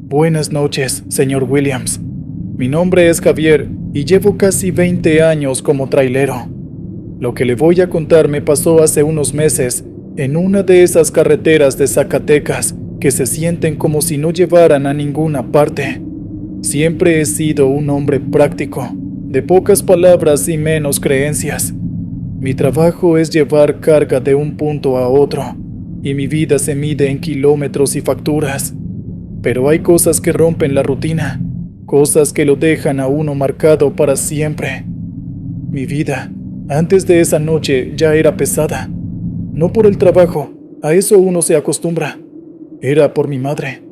Buenas noches, señor Williams. Mi nombre es Javier y llevo casi 20 años como trailero. Lo que le voy a contar me pasó hace unos meses en una de esas carreteras de Zacatecas que se sienten como si no llevaran a ninguna parte. Siempre he sido un hombre práctico, de pocas palabras y menos creencias. Mi trabajo es llevar carga de un punto a otro, y mi vida se mide en kilómetros y facturas. Pero hay cosas que rompen la rutina, cosas que lo dejan a uno marcado para siempre. Mi vida, antes de esa noche, ya era pesada. No por el trabajo, a eso uno se acostumbra. Era por mi madre.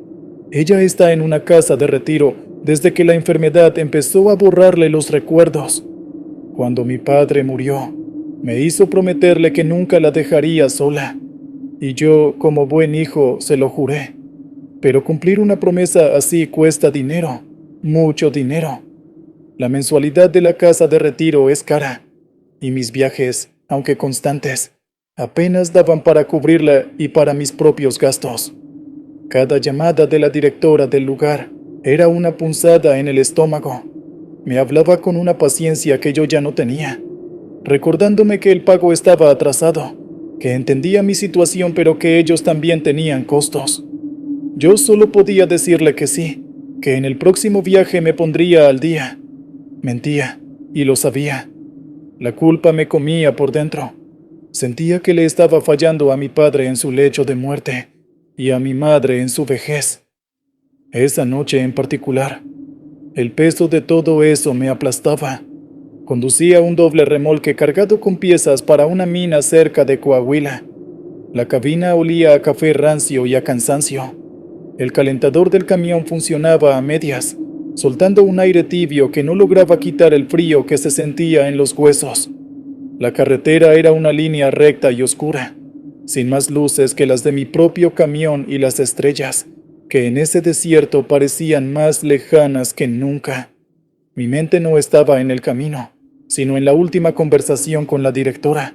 Ella está en una casa de retiro desde que la enfermedad empezó a borrarle los recuerdos. Cuando mi padre murió, me hizo prometerle que nunca la dejaría sola. Y yo, como buen hijo, se lo juré. Pero cumplir una promesa así cuesta dinero, mucho dinero. La mensualidad de la casa de retiro es cara, y mis viajes, aunque constantes, apenas daban para cubrirla y para mis propios gastos. Cada llamada de la directora del lugar era una punzada en el estómago. Me hablaba con una paciencia que yo ya no tenía, recordándome que el pago estaba atrasado, que entendía mi situación pero que ellos también tenían costos. Yo solo podía decirle que sí, que en el próximo viaje me pondría al día. Mentía, y lo sabía. La culpa me comía por dentro. Sentía que le estaba fallando a mi padre en su lecho de muerte y a mi madre en su vejez. Esa noche en particular, el peso de todo eso me aplastaba. Conducía un doble remolque cargado con piezas para una mina cerca de Coahuila. La cabina olía a café rancio y a cansancio. El calentador del camión funcionaba a medias, soltando un aire tibio que no lograba quitar el frío que se sentía en los huesos. La carretera era una línea recta y oscura, sin más luces que las de mi propio camión y las estrellas, que en ese desierto parecían más lejanas que nunca. Mi mente no estaba en el camino, sino en la última conversación con la directora.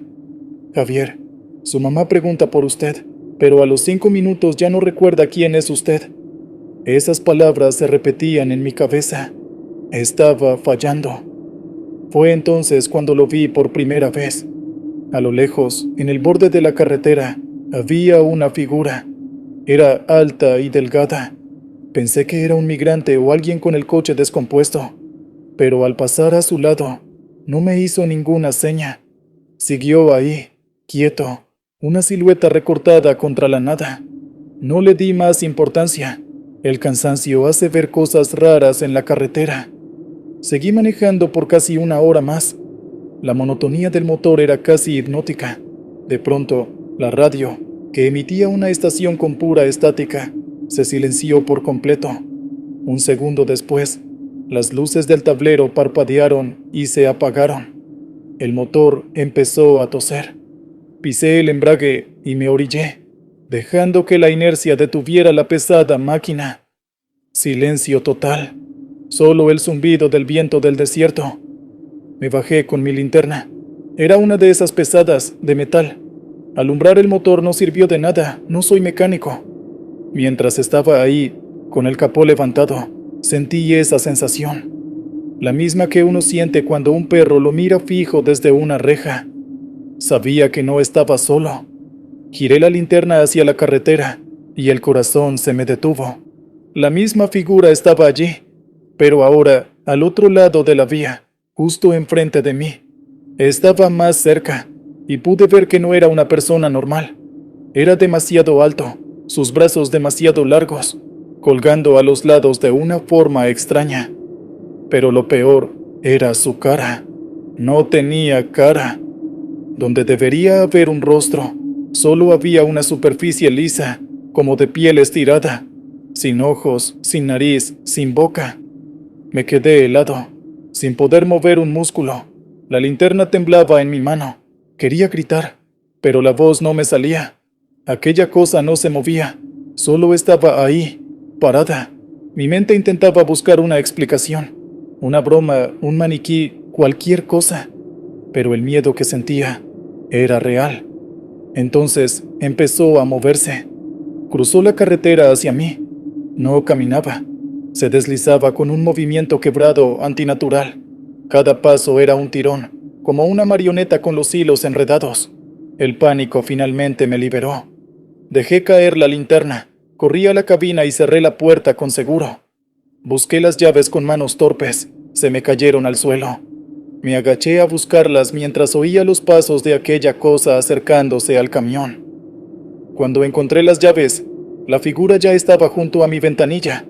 Javier, su mamá pregunta por usted, pero a los 5 minutos ya no recuerda quién es usted. Esas palabras se repetían en mi cabeza. Estaba fallando. Fue entonces cuando lo vi por primera vez. A lo lejos, en el borde de la carretera, había una figura. Era alta y delgada. Pensé que era un migrante o alguien con el coche descompuesto, pero al pasar a su lado, no me hizo ninguna seña. Siguió ahí, quieto, una silueta recortada contra la nada. No le di más importancia. El cansancio hace ver cosas raras en la carretera. Seguí manejando por casi 1 hora más. La monotonía del motor era casi hipnótica. De pronto, la radio, que emitía una estación con pura estática, se silenció por completo. Un segundo después, las luces del tablero parpadearon y se apagaron. El motor empezó a toser. Pisé el embrague y me orillé, dejando que la inercia detuviera la pesada máquina. Silencio total, solo el zumbido del viento del desierto. Me bajé con mi linterna. Era una de esas pesadas, de metal. Alumbrar el motor no sirvió de nada, no soy mecánico. Mientras estaba ahí, con el capó levantado, sentí esa sensación. La misma que uno siente cuando un perro lo mira fijo desde una reja. Sabía que no estaba solo. Giré la linterna hacia la carretera y el corazón se me detuvo. La misma figura estaba allí, pero ahora al otro lado de la vía, justo enfrente de mí. Estaba más cerca y pude ver que no era una persona normal. Era demasiado alto, sus brazos demasiado largos, colgando a los lados de una forma extraña. Pero lo peor era su cara. No tenía cara. Donde debería haber un rostro, solo había una superficie lisa, como de piel estirada, sin ojos, sin nariz, sin boca. Me quedé helado, sin poder mover un músculo. La linterna temblaba en mi mano. Quería gritar, pero la voz no me salía. Aquella cosa no se movía, solo estaba ahí, parada. Mi mente intentaba buscar una explicación, una broma, un maniquí, cualquier cosa, pero el miedo que sentía era real. Entonces empezó a moverse. Cruzó la carretera hacia mí. No caminaba, Se deslizaba con un movimiento quebrado, antinatural. Cada paso era un tirón, como una marioneta con los hilos enredados. El pánico finalmente me liberó. Dejé caer la linterna, corrí a la cabina y cerré la puerta con seguro. Busqué las llaves con manos torpes, se me cayeron al suelo. Me agaché a buscarlas mientras oía los pasos de aquella cosa acercándose al camión. Cuando encontré las llaves, la figura ya estaba junto a mi ventanilla.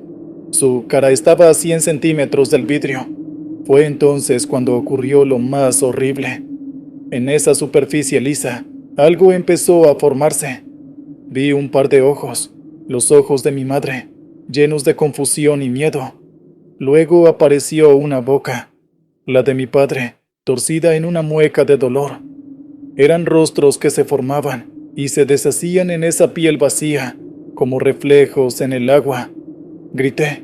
Su cara estaba a 100 centímetros del vidrio. Fue entonces cuando ocurrió lo más horrible. En esa superficie lisa, algo empezó a formarse. Vi un par de ojos, los ojos de mi madre, llenos de confusión y miedo. Luego apareció una boca, la de mi padre, torcida en una mueca de dolor. Eran rostros que se formaban y se deshacían en esa piel vacía, como reflejos en el agua. Grité,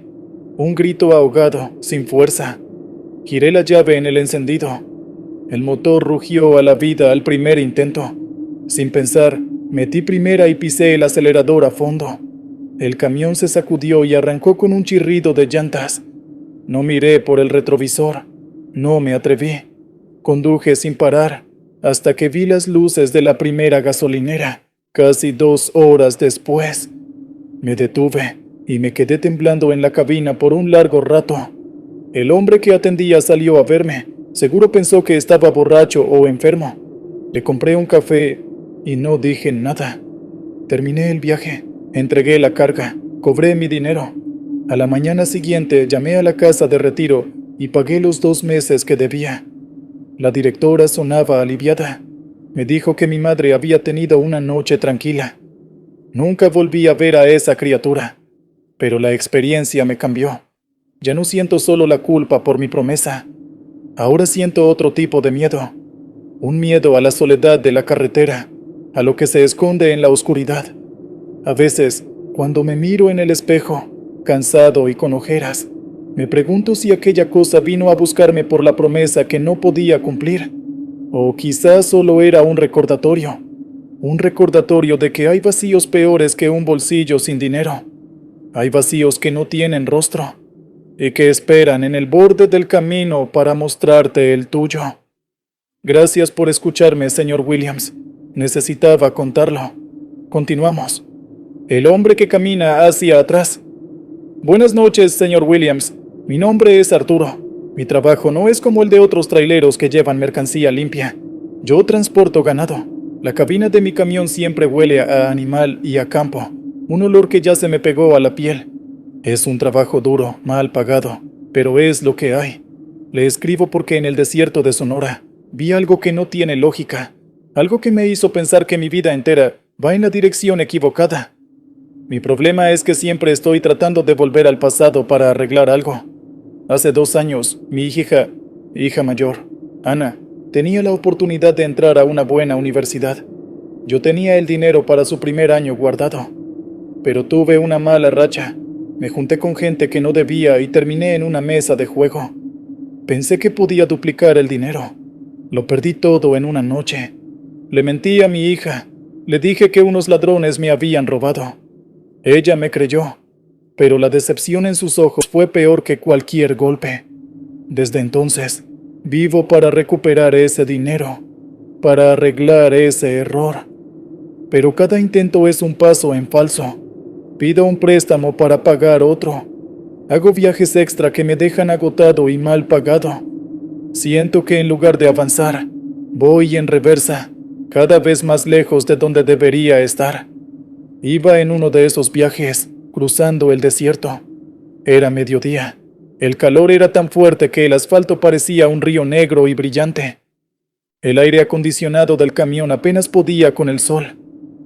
un grito ahogado, sin fuerza. Giré la llave en el encendido. El motor rugió a la vida al primer intento. Sin pensar, metí primera y pisé el acelerador a fondo. El camión se sacudió y arrancó con un chirrido de llantas. No miré por el retrovisor. No me atreví. Conduje sin parar, hasta que vi las luces de la primera gasolinera, casi 2 horas después. Me detuve y me quedé temblando en la cabina por un largo rato. El hombre que atendía salió a verme. Seguro pensó que estaba borracho o enfermo. Le compré un café y no dije nada. Terminé el viaje, entregué la carga, cobré mi dinero. A la mañana siguiente llamé a la casa de retiro y pagué los 2 meses que debía. La directora sonaba aliviada. Me dijo que mi madre había tenido una noche tranquila. Nunca volví a ver a esa criatura, pero la experiencia me cambió. Ya no siento solo la culpa por mi promesa. Ahora siento otro tipo de miedo. Un miedo a la soledad de la carretera, a lo que se esconde en la oscuridad. A veces, cuando me miro en el espejo, cansado y con ojeras, me pregunto si aquella cosa vino a buscarme por la promesa que no podía cumplir. O quizás solo era un recordatorio de que hay vacíos peores que un bolsillo sin dinero. Hay vacíos que no tienen rostro y que esperan en el borde del camino para mostrarte el tuyo. Gracias por escucharme, señor Williams. Necesitaba contarlo. Continuamos. El hombre que camina hacia atrás. Buenas noches, señor Williams. Mi nombre es Arturo. Mi trabajo no es como el de otros traileros que llevan mercancía limpia. Yo transporto ganado. La cabina de mi camión siempre huele a animal y a campo. Un olor que ya se me pegó a la piel. Es un trabajo duro, mal pagado, pero es lo que hay. Le escribo porque en el desierto de Sonora vi algo que no tiene lógica. Algo que me hizo pensar que mi vida entera va en la dirección equivocada. Mi problema es que siempre estoy tratando de volver al pasado para arreglar algo. Hace 2 años, mi hija mayor, Ana, tenía la oportunidad de entrar a una buena universidad. Yo tenía el dinero para su primer año guardado. Pero tuve una mala racha. Me junté con gente que no debía y terminé en una mesa de juego. Pensé que podía duplicar el dinero. Lo perdí todo en una noche. Le mentí a mi hija. Le dije que unos ladrones me habían robado. Ella me creyó, pero la decepción en sus ojos fue peor que cualquier golpe. Desde entonces, vivo para recuperar ese dinero, para arreglar ese error. Pero cada intento es un paso en falso. Pido un préstamo para pagar otro. Hago viajes extra que me dejan agotado y mal pagado. Siento que en lugar de avanzar, voy en reversa, cada vez más lejos de donde debería estar. Iba en uno de esos viajes, cruzando el desierto. Era mediodía. El calor era tan fuerte que el asfalto parecía un río negro y brillante. El aire acondicionado del camión apenas podía con el sol.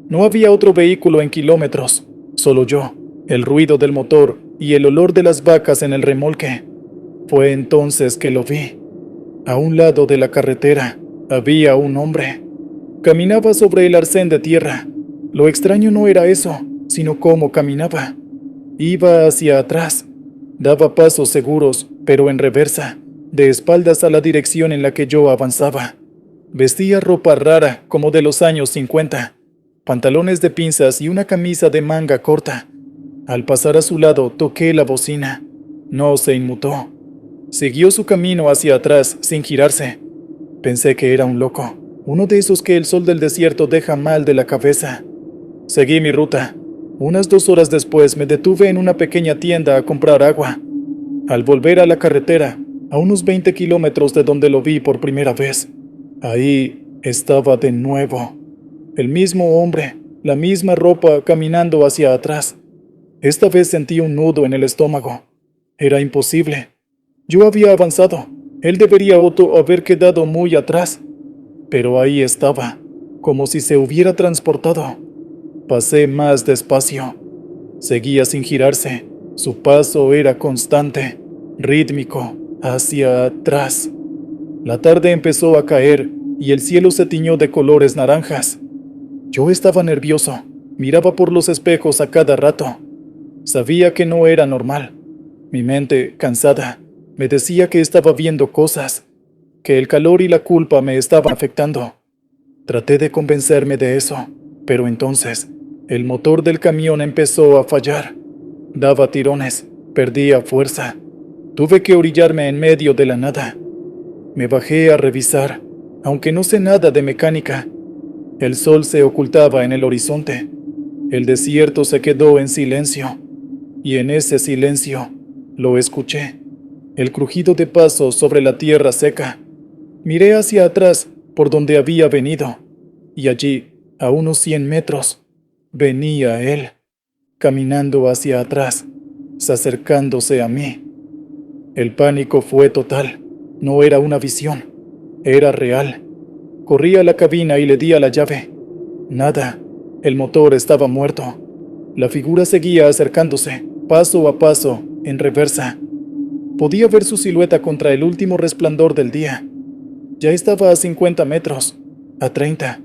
No había otro vehículo en kilómetros, solo yo, el ruido del motor y el olor de las vacas en el remolque. Fue entonces que lo vi. A un lado de la carretera había un hombre. Caminaba sobre el arcén de tierra. Lo extraño no era eso, sino cómo caminaba. Iba hacia atrás. Daba pasos seguros, pero en reversa, de espaldas a la dirección en la que yo avanzaba. Vestía ropa rara, como de los años 50, pantalones de pinzas y una camisa de manga corta. Al pasar a su lado, toqué la bocina. No se inmutó. Siguió su camino hacia atrás sin girarse. Pensé que era un loco, uno de esos que el sol del desierto deja mal de la cabeza. Seguí mi ruta. Unas 2 horas después me detuve en una pequeña tienda a comprar agua. Al volver a la carretera, a unos 20 kilómetros de donde lo vi por primera vez, ahí estaba de nuevo. El mismo hombre, la misma ropa, caminando hacia atrás. Esta vez sentí un nudo en el estómago. Era imposible. Yo había avanzado. Él debería haber quedado muy atrás. Pero ahí estaba, como si se hubiera transportado. Pasé más despacio. Seguía sin girarse. Su paso era constante, rítmico, hacia atrás. La tarde empezó a caer y el cielo se tiñó de colores naranjas. Yo estaba nervioso. Miraba por los espejos a cada rato. Sabía que no era normal. Mi mente, cansada, me decía que estaba viendo cosas, que el calor y la culpa me estaban afectando. Traté de convencerme de eso, pero entonces el motor del camión empezó a fallar. Daba tirones, perdía fuerza. Tuve que orillarme en medio de la nada. Me bajé a revisar, aunque no sé nada de mecánica. El sol se ocultaba en el horizonte. El desierto se quedó en silencio, y en ese silencio lo escuché. El crujido de pasos sobre la tierra seca. Miré hacia atrás, por donde había venido, y allí, a unos 100 metros, venía él, caminando hacia atrás, acercándose a mí. El pánico fue total. No era una visión, era real. Corrí a la cabina y le di a la llave. Nada, el motor estaba muerto. La figura seguía acercándose, paso a paso, en reversa. Podía ver su silueta contra el último resplandor del día. Ya estaba a 50 metros, a 30.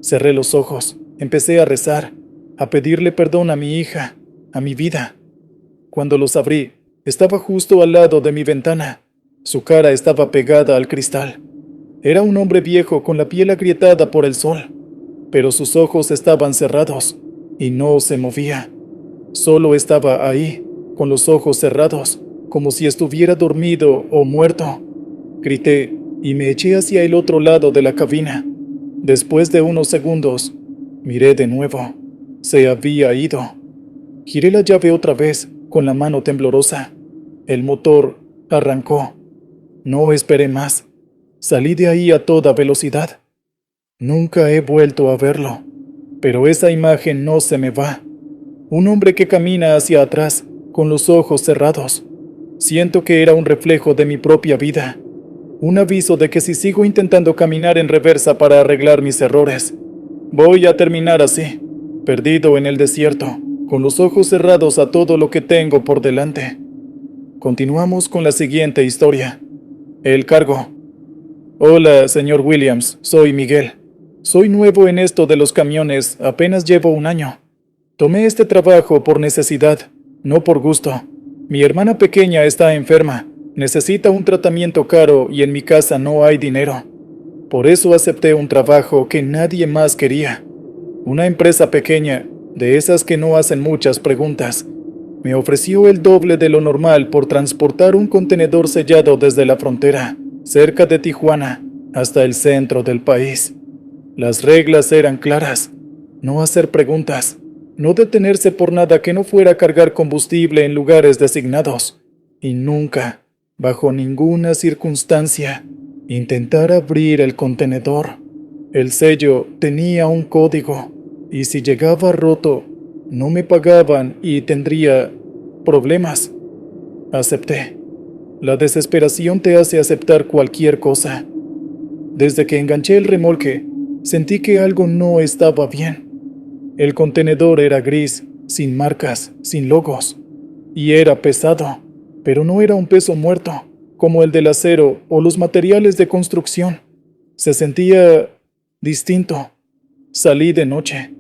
Cerré los ojos, empecé a rezar, a pedirle perdón a mi hija, a mi vida. Cuando los abrí, estaba justo al lado de mi ventana. Su cara estaba pegada al cristal. Era un hombre viejo con la piel agrietada por el sol, pero sus ojos estaban cerrados y no se movía. Solo estaba ahí, con los ojos cerrados, como si estuviera dormido o muerto. Grité y me eché hacia el otro lado de la cabina. Después de unos segundos, miré de nuevo. Se había ido. Giré la llave otra vez, con la mano temblorosa. El motor arrancó. No esperé más. Salí de ahí a toda velocidad. Nunca he vuelto a verlo, pero esa imagen no se me va. Un hombre que camina hacia atrás, con los ojos cerrados. Siento que era un reflejo de mi propia vida. Un aviso de que si sigo intentando caminar en reversa para arreglar mis errores, voy a terminar así, perdido en el desierto, con los ojos cerrados a todo lo que tengo por delante. Continuamos con la siguiente historia. El cargo. Hola, señor Williams, soy Miguel. Soy nuevo en esto de los camiones, apenas llevo 1 año. Tomé este trabajo por necesidad, no por gusto. Mi hermana pequeña está enferma, necesita un tratamiento caro y en mi casa no hay dinero. Por eso acepté un trabajo que nadie más quería. Una empresa pequeña, de esas que no hacen muchas preguntas, me ofreció el doble de lo normal por transportar un contenedor sellado desde la frontera, cerca de Tijuana, hasta el centro del país. Las reglas eran claras: no hacer preguntas, no detenerse por nada que no fuera a cargar combustible en lugares designados, y nunca, bajo ninguna circunstancia, intentar abrir el contenedor. El sello tenía un código, y si llegaba roto, no me pagaban y tendría problemas. Acepté. La desesperación te hace aceptar cualquier cosa. Desde que enganché el remolque, sentí que algo no estaba bien. El contenedor era gris, sin marcas, sin logos, y era pesado, pero no era un peso muerto, como el del acero o los materiales de construcción. Se sentía distinto. Salí de noche.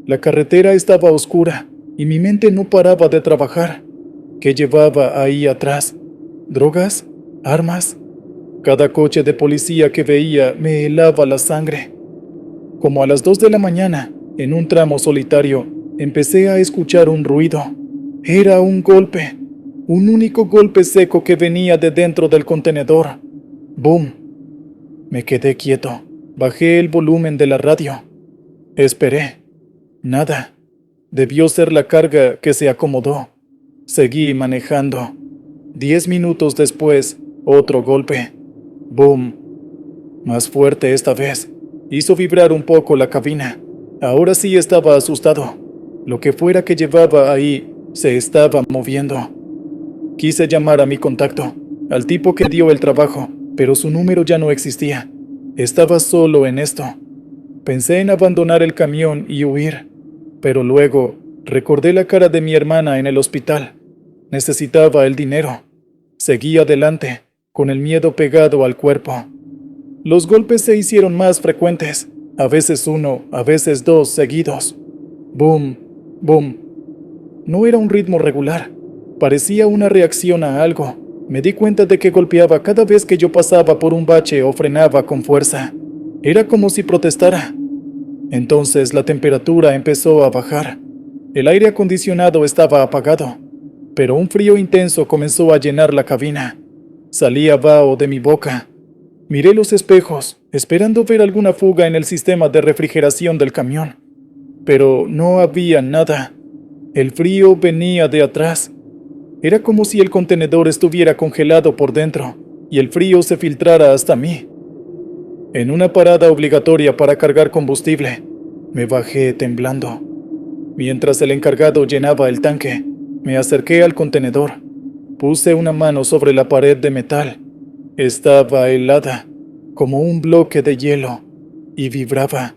La carretera estaba oscura y mi mente no paraba de trabajar. ¿Qué llevaba ahí atrás? ¿Drogas? ¿Armas? Cada coche de policía que veía me helaba la sangre. Como a las 2 de la mañana, en un tramo solitario, empecé a escuchar un ruido. Era un golpe. Un único golpe seco que venía de dentro del contenedor. ¡Boom! Me quedé quieto. Bajé el volumen de la radio. Esperé. Nada. Debió ser la carga que se acomodó. Seguí manejando. 10 minutos después, otro golpe. ¡Boom! Más fuerte esta vez. Hizo vibrar un poco la cabina. Ahora sí estaba asustado. Lo que fuera que llevaba ahí se estaba moviendo. Quise llamar a mi contacto, al tipo que dio el trabajo, pero su número ya no existía. Estaba solo en esto. Pensé en abandonar el camión y huir, pero luego recordé la cara de mi hermana en el hospital. Necesitaba el dinero. Seguí adelante, con el miedo pegado al cuerpo. Los golpes se hicieron más frecuentes, a veces uno, a veces dos seguidos. Boom, boom. No era un ritmo regular, parecía una reacción a algo. Me di cuenta de que golpeaba cada vez que yo pasaba por un bache o frenaba con fuerza. Era como si protestara. Entonces la temperatura empezó a bajar. El aire acondicionado estaba apagado, pero un frío intenso comenzó a llenar la cabina. Salía vaho de mi boca. Miré los espejos, esperando ver alguna fuga en el sistema de refrigeración del camión. Pero no había nada. El frío venía de atrás. Era como si el contenedor estuviera congelado por dentro y el frío se filtrara hasta mí. En una parada obligatoria para cargar combustible, me bajé temblando. Mientras el encargado llenaba el tanque, me acerqué al contenedor. Puse una mano sobre la pared de metal. Estaba helada, como un bloque de hielo, y vibraba.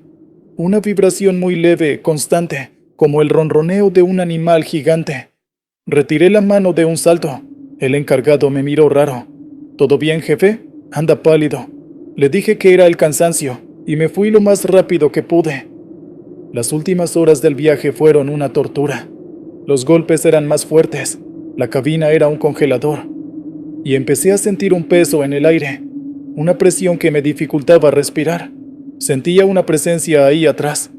Una vibración muy leve, constante, como el ronroneo de un animal gigante. Retiré la mano de un salto. El encargado me miró raro. ¿Todo bien, jefe? Anda pálido. Le dije que era el cansancio, y me fui lo más rápido que pude. Las últimas horas del viaje fueron una tortura. Los golpes eran más fuertes. La cabina era un congelador. Y empecé a sentir un peso en el aire, una presión que me dificultaba respirar. Sentía una presencia ahí atrás,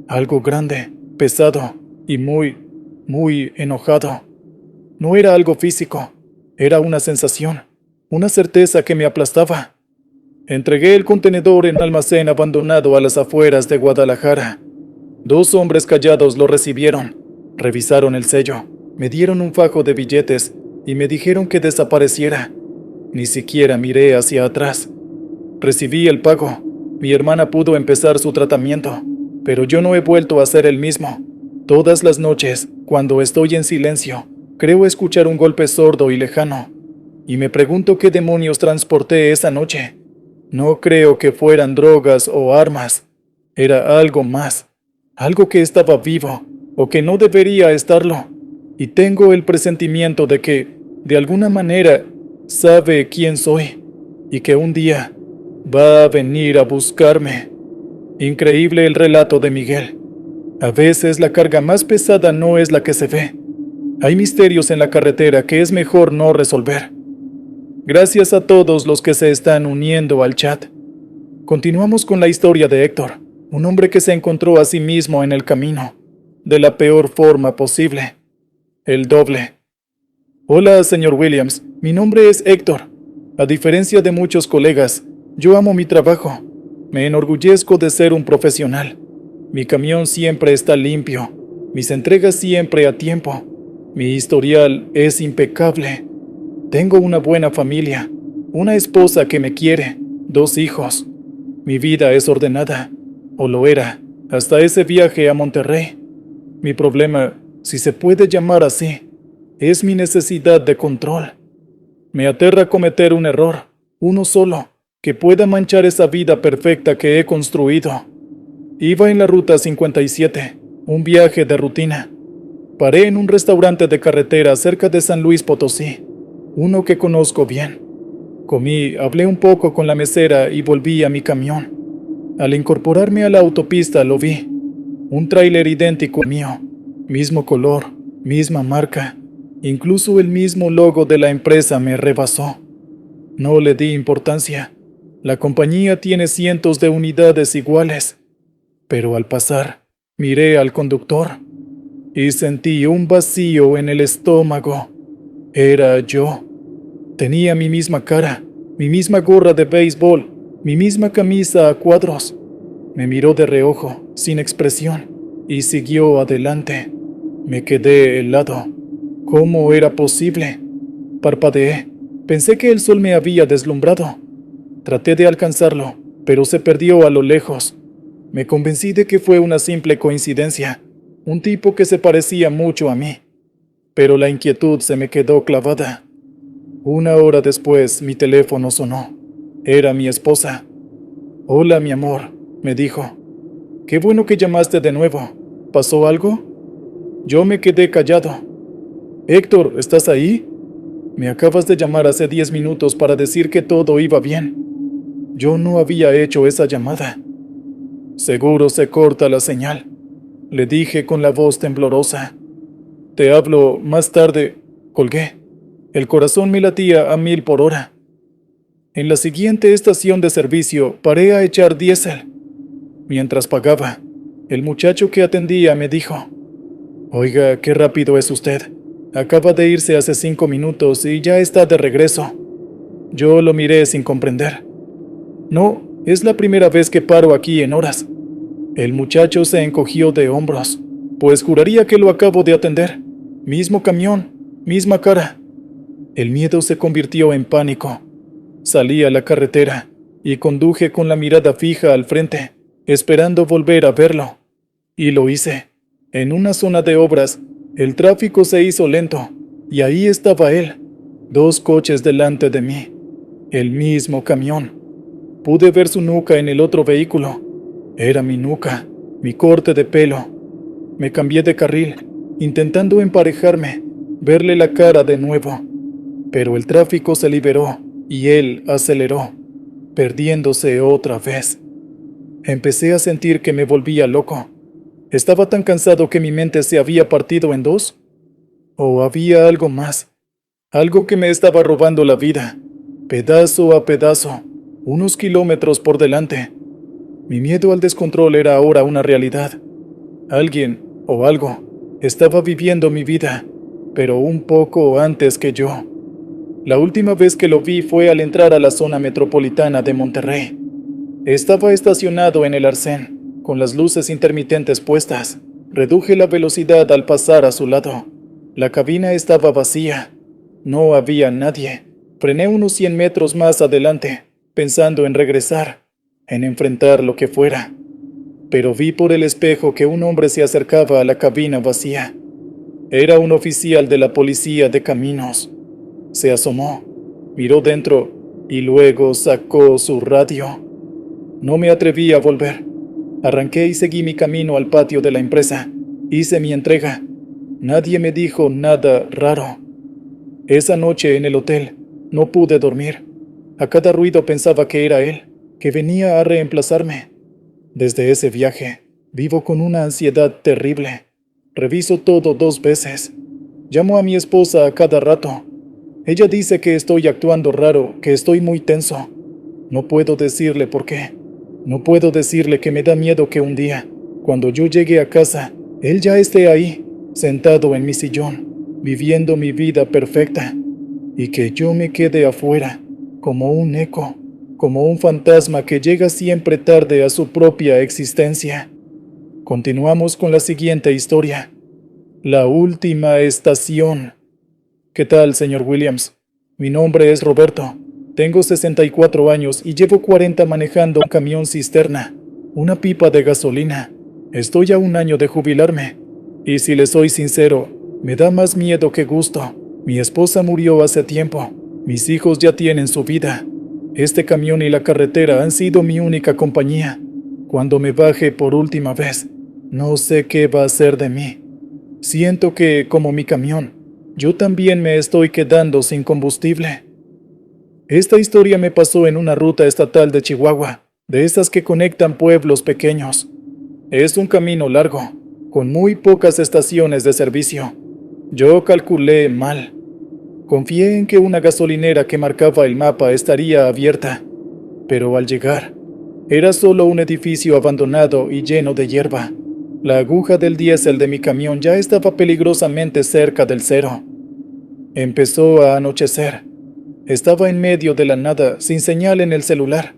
algo grande, pesado y muy enojado. No era algo físico, era una sensación, una certeza que me aplastaba. Entregué el contenedor en un almacén abandonado a las afueras de Guadalajara. 2 hombres callados lo recibieron, revisaron el sello, me dieron un fajo de billetes y me dijeron que desapareciera. Ni siquiera miré hacia atrás. Recibí el pago. Mi hermana pudo empezar su tratamiento, pero yo no he vuelto a ser el mismo. Todas las noches, cuando estoy en silencio, creo escuchar un golpe sordo y lejano, y me pregunto qué demonios transporté esa noche. No creo que fueran drogas o armas. Era algo más, algo que estaba vivo, o que no debería estarlo. Y tengo el presentimiento de que, de alguna manera, sabe quién soy, y que un día va a venir a buscarme. Increíble el relato de Miguel. A veces la carga más pesada no es la que se ve. Hay misterios en la carretera que es mejor no resolver. Gracias a todos los que se están uniendo al chat. Continuamos con la historia de Héctor, un hombre que se encontró a sí mismo en el camino, de la peor forma posible. El doble. Hola, señor Williams. Mi nombre es Héctor. A diferencia de muchos colegas, yo amo mi trabajo. Me enorgullezco de ser un profesional. Mi camión siempre está limpio. Mis entregas siempre a tiempo. Mi historial es impecable. Tengo una buena familia. Una esposa que me quiere. 2 hijos. Mi vida es ordenada. O lo era, hasta ese viaje a Monterrey. Mi problema, si se puede llamar así, es mi necesidad de control. Me aterra cometer un error, uno solo, que pueda manchar esa vida perfecta que he construido. Iba en la ruta 57, un viaje de rutina. Paré en un restaurante de carretera cerca de San Luis Potosí, uno que conozco bien. Comí, hablé un poco con la mesera y volví a mi camión. Al incorporarme a la autopista lo vi, un tráiler idéntico al mío, mismo color, misma marca, incluso el mismo logo de la empresa me rebasó. No le di importancia. La compañía tiene cientos de unidades iguales. Pero al pasar, miré al conductor y sentí un vacío en el estómago. Era yo. Tenía mi misma cara, mi misma gorra de béisbol, mi misma camisa a cuadros. Me miró de reojo, sin expresión, y siguió adelante. Me quedé helado. ¿Cómo era posible? Parpadeé. Pensé que el sol me había deslumbrado. Traté de alcanzarlo, pero se perdió a lo lejos. Me convencí de que fue una simple coincidencia, un tipo que se parecía mucho a mí. Pero la inquietud se me quedó clavada. Una hora después, mi teléfono sonó. Era mi esposa. «Hola, mi amor», me dijo. «Qué bueno que llamaste de nuevo. ¿Pasó algo?» Yo me quedé callado. «Héctor, ¿estás ahí? Me acabas de llamar hace 10 minutos para decir que todo iba bien. Yo no había hecho esa llamada». «Seguro se corta la señal», le dije con la voz temblorosa. «Te hablo más tarde». Colgué. El corazón me latía a 1000 por hora. En la siguiente estación de servicio paré a echar diésel. Mientras pagaba, el muchacho que atendía me dijo: «Oiga, qué rápido es usted. Acaba de irse hace 5 minutos y ya está de regreso». Yo lo miré sin comprender. «No, es la primera vez que paro aquí en horas». El muchacho se encogió de hombros. «Pues juraría que lo acabo de atender. Mismo camión, misma cara». El miedo se convirtió en pánico. Salí a la carretera y conduje con la mirada fija al frente, esperando volver a verlo. Y lo hice. En una zona de obras, el tráfico se hizo lento, y ahí estaba él, 2 coches delante de mí, el mismo camión. Pude ver su nuca en el otro vehículo. Era mi nuca, mi corte de pelo. Me cambié de carril, intentando emparejarme, verle la cara de nuevo. Pero el tráfico se liberó y él aceleró, perdiéndose otra vez. Empecé a sentir que me volvía loco. ¿Estaba tan cansado que mi mente se había partido en 2? ¿O había algo más? Algo que me estaba robando la vida, pedazo a pedazo, unos kilómetros por delante. Mi miedo al descontrol era ahora una realidad. Alguien, o algo, estaba viviendo mi vida, pero un poco antes que yo. La última vez que lo vi fue al entrar a la zona metropolitana de Monterrey. Estaba estacionado en el arcén, con las luces intermitentes puestas. Reduje la velocidad al pasar a su lado. La cabina estaba vacía. No había nadie. Frené unos 100 metros más adelante, pensando en regresar, en enfrentar lo que fuera. Pero vi por el espejo que un hombre se acercaba a la cabina vacía. Era un oficial de la policía de caminos. Se asomó, miró dentro y luego sacó su radio. No me atreví a volver. Arranqué y seguí mi camino al patio de la empresa. Hice mi entrega. Nadie me dijo nada raro. Esa noche en el hotel no pude dormir. A cada ruido pensaba que era él, que venía a reemplazarme. Desde ese viaje, vivo con una ansiedad terrible. Reviso todo 2 veces. Llamo a mi esposa a cada rato. Ella dice que estoy actuando raro, que estoy muy tenso. No puedo decirle por qué. No puedo decirle que me da miedo que un día, cuando yo llegue a casa, él ya esté ahí, sentado en mi sillón, viviendo mi vida perfecta, y que yo me quede afuera, como un eco, como un fantasma que llega siempre tarde a su propia existencia. Continuamos con la siguiente historia. La última estación. ¿Qué tal, señor Williams? Mi nombre es Roberto. Tengo 64 años y llevo 40 manejando un camión cisterna, una pipa de gasolina. Estoy a 1 año de jubilarme. Y si le soy sincero, me da más miedo que gusto. Mi esposa murió hace tiempo. Mis hijos ya tienen su vida. Este camión y la carretera han sido mi única compañía. Cuando me baje por última vez, no sé qué va a ser de mí. Siento que, como mi camión, yo también me estoy quedando sin combustible. Esta historia me pasó en una ruta estatal de Chihuahua, de esas que conectan pueblos pequeños. Es un camino largo, con muy pocas estaciones de servicio. Yo calculé mal. Confié en que una gasolinera que marcaba el mapa estaría abierta, pero al llegar, era solo un edificio abandonado y lleno de hierba. La aguja del diésel de mi camión ya estaba peligrosamente cerca del 0. Empezó a anochecer. Estaba en medio de la nada, sin señal en el celular.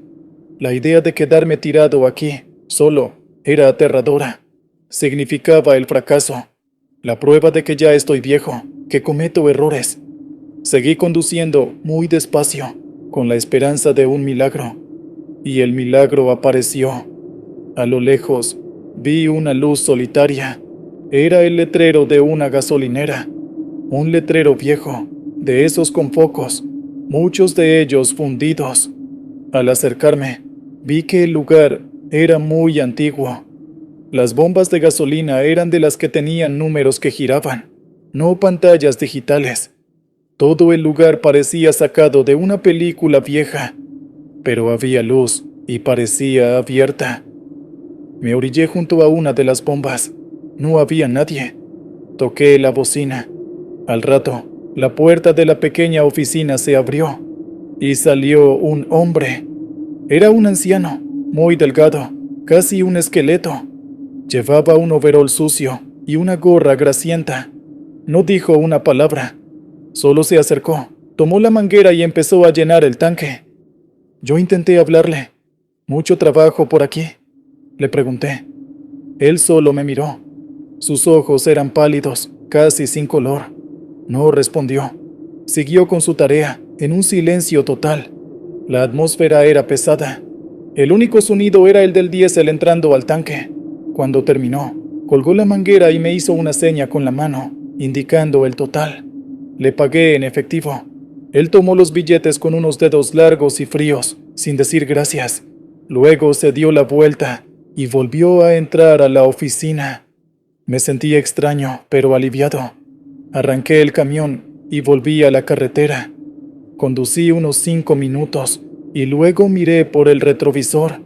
La idea de quedarme tirado aquí, solo, era aterradora. Significaba el fracaso, la prueba de que ya estoy viejo, que cometo errores. Seguí conduciendo muy despacio, con la esperanza de un milagro. Y el milagro apareció. A lo lejos, vi una luz solitaria. Era el letrero de una gasolinera. Un letrero viejo, de esos con focos, muchos de ellos fundidos. Al acercarme, vi que el lugar era muy antiguo. Las bombas de gasolina eran de las que tenían números que giraban, no pantallas digitales. Todo el lugar parecía sacado de una película vieja, pero había luz y parecía abierta. Me orillé junto a una de las bombas. No había nadie. Toqué la bocina. Al rato, la puerta de la pequeña oficina se abrió y salió un hombre. Era un anciano, muy delgado, casi un esqueleto. Llevaba un overol sucio y una gorra grasienta. No dijo una palabra. Solo se acercó, tomó la manguera y empezó a llenar el tanque. Yo intenté hablarle. ¿Mucho trabajo por aquí?, le pregunté. Él solo me miró. Sus ojos eran pálidos, casi sin color. No respondió. Siguió con su tarea, en un silencio total. La atmósfera era pesada. El único sonido era el del diésel entrando al tanque. Cuando terminó, colgó la manguera y me hizo una seña con la mano, indicando el total. Le pagué en efectivo. Él tomó los billetes con unos dedos largos y fríos, sin decir gracias. Luego se dio la vuelta y volvió a entrar a la oficina. Me sentí extraño, pero aliviado. Arranqué el camión y volví a la carretera. Conducí unos 5 minutos y luego miré por el retrovisor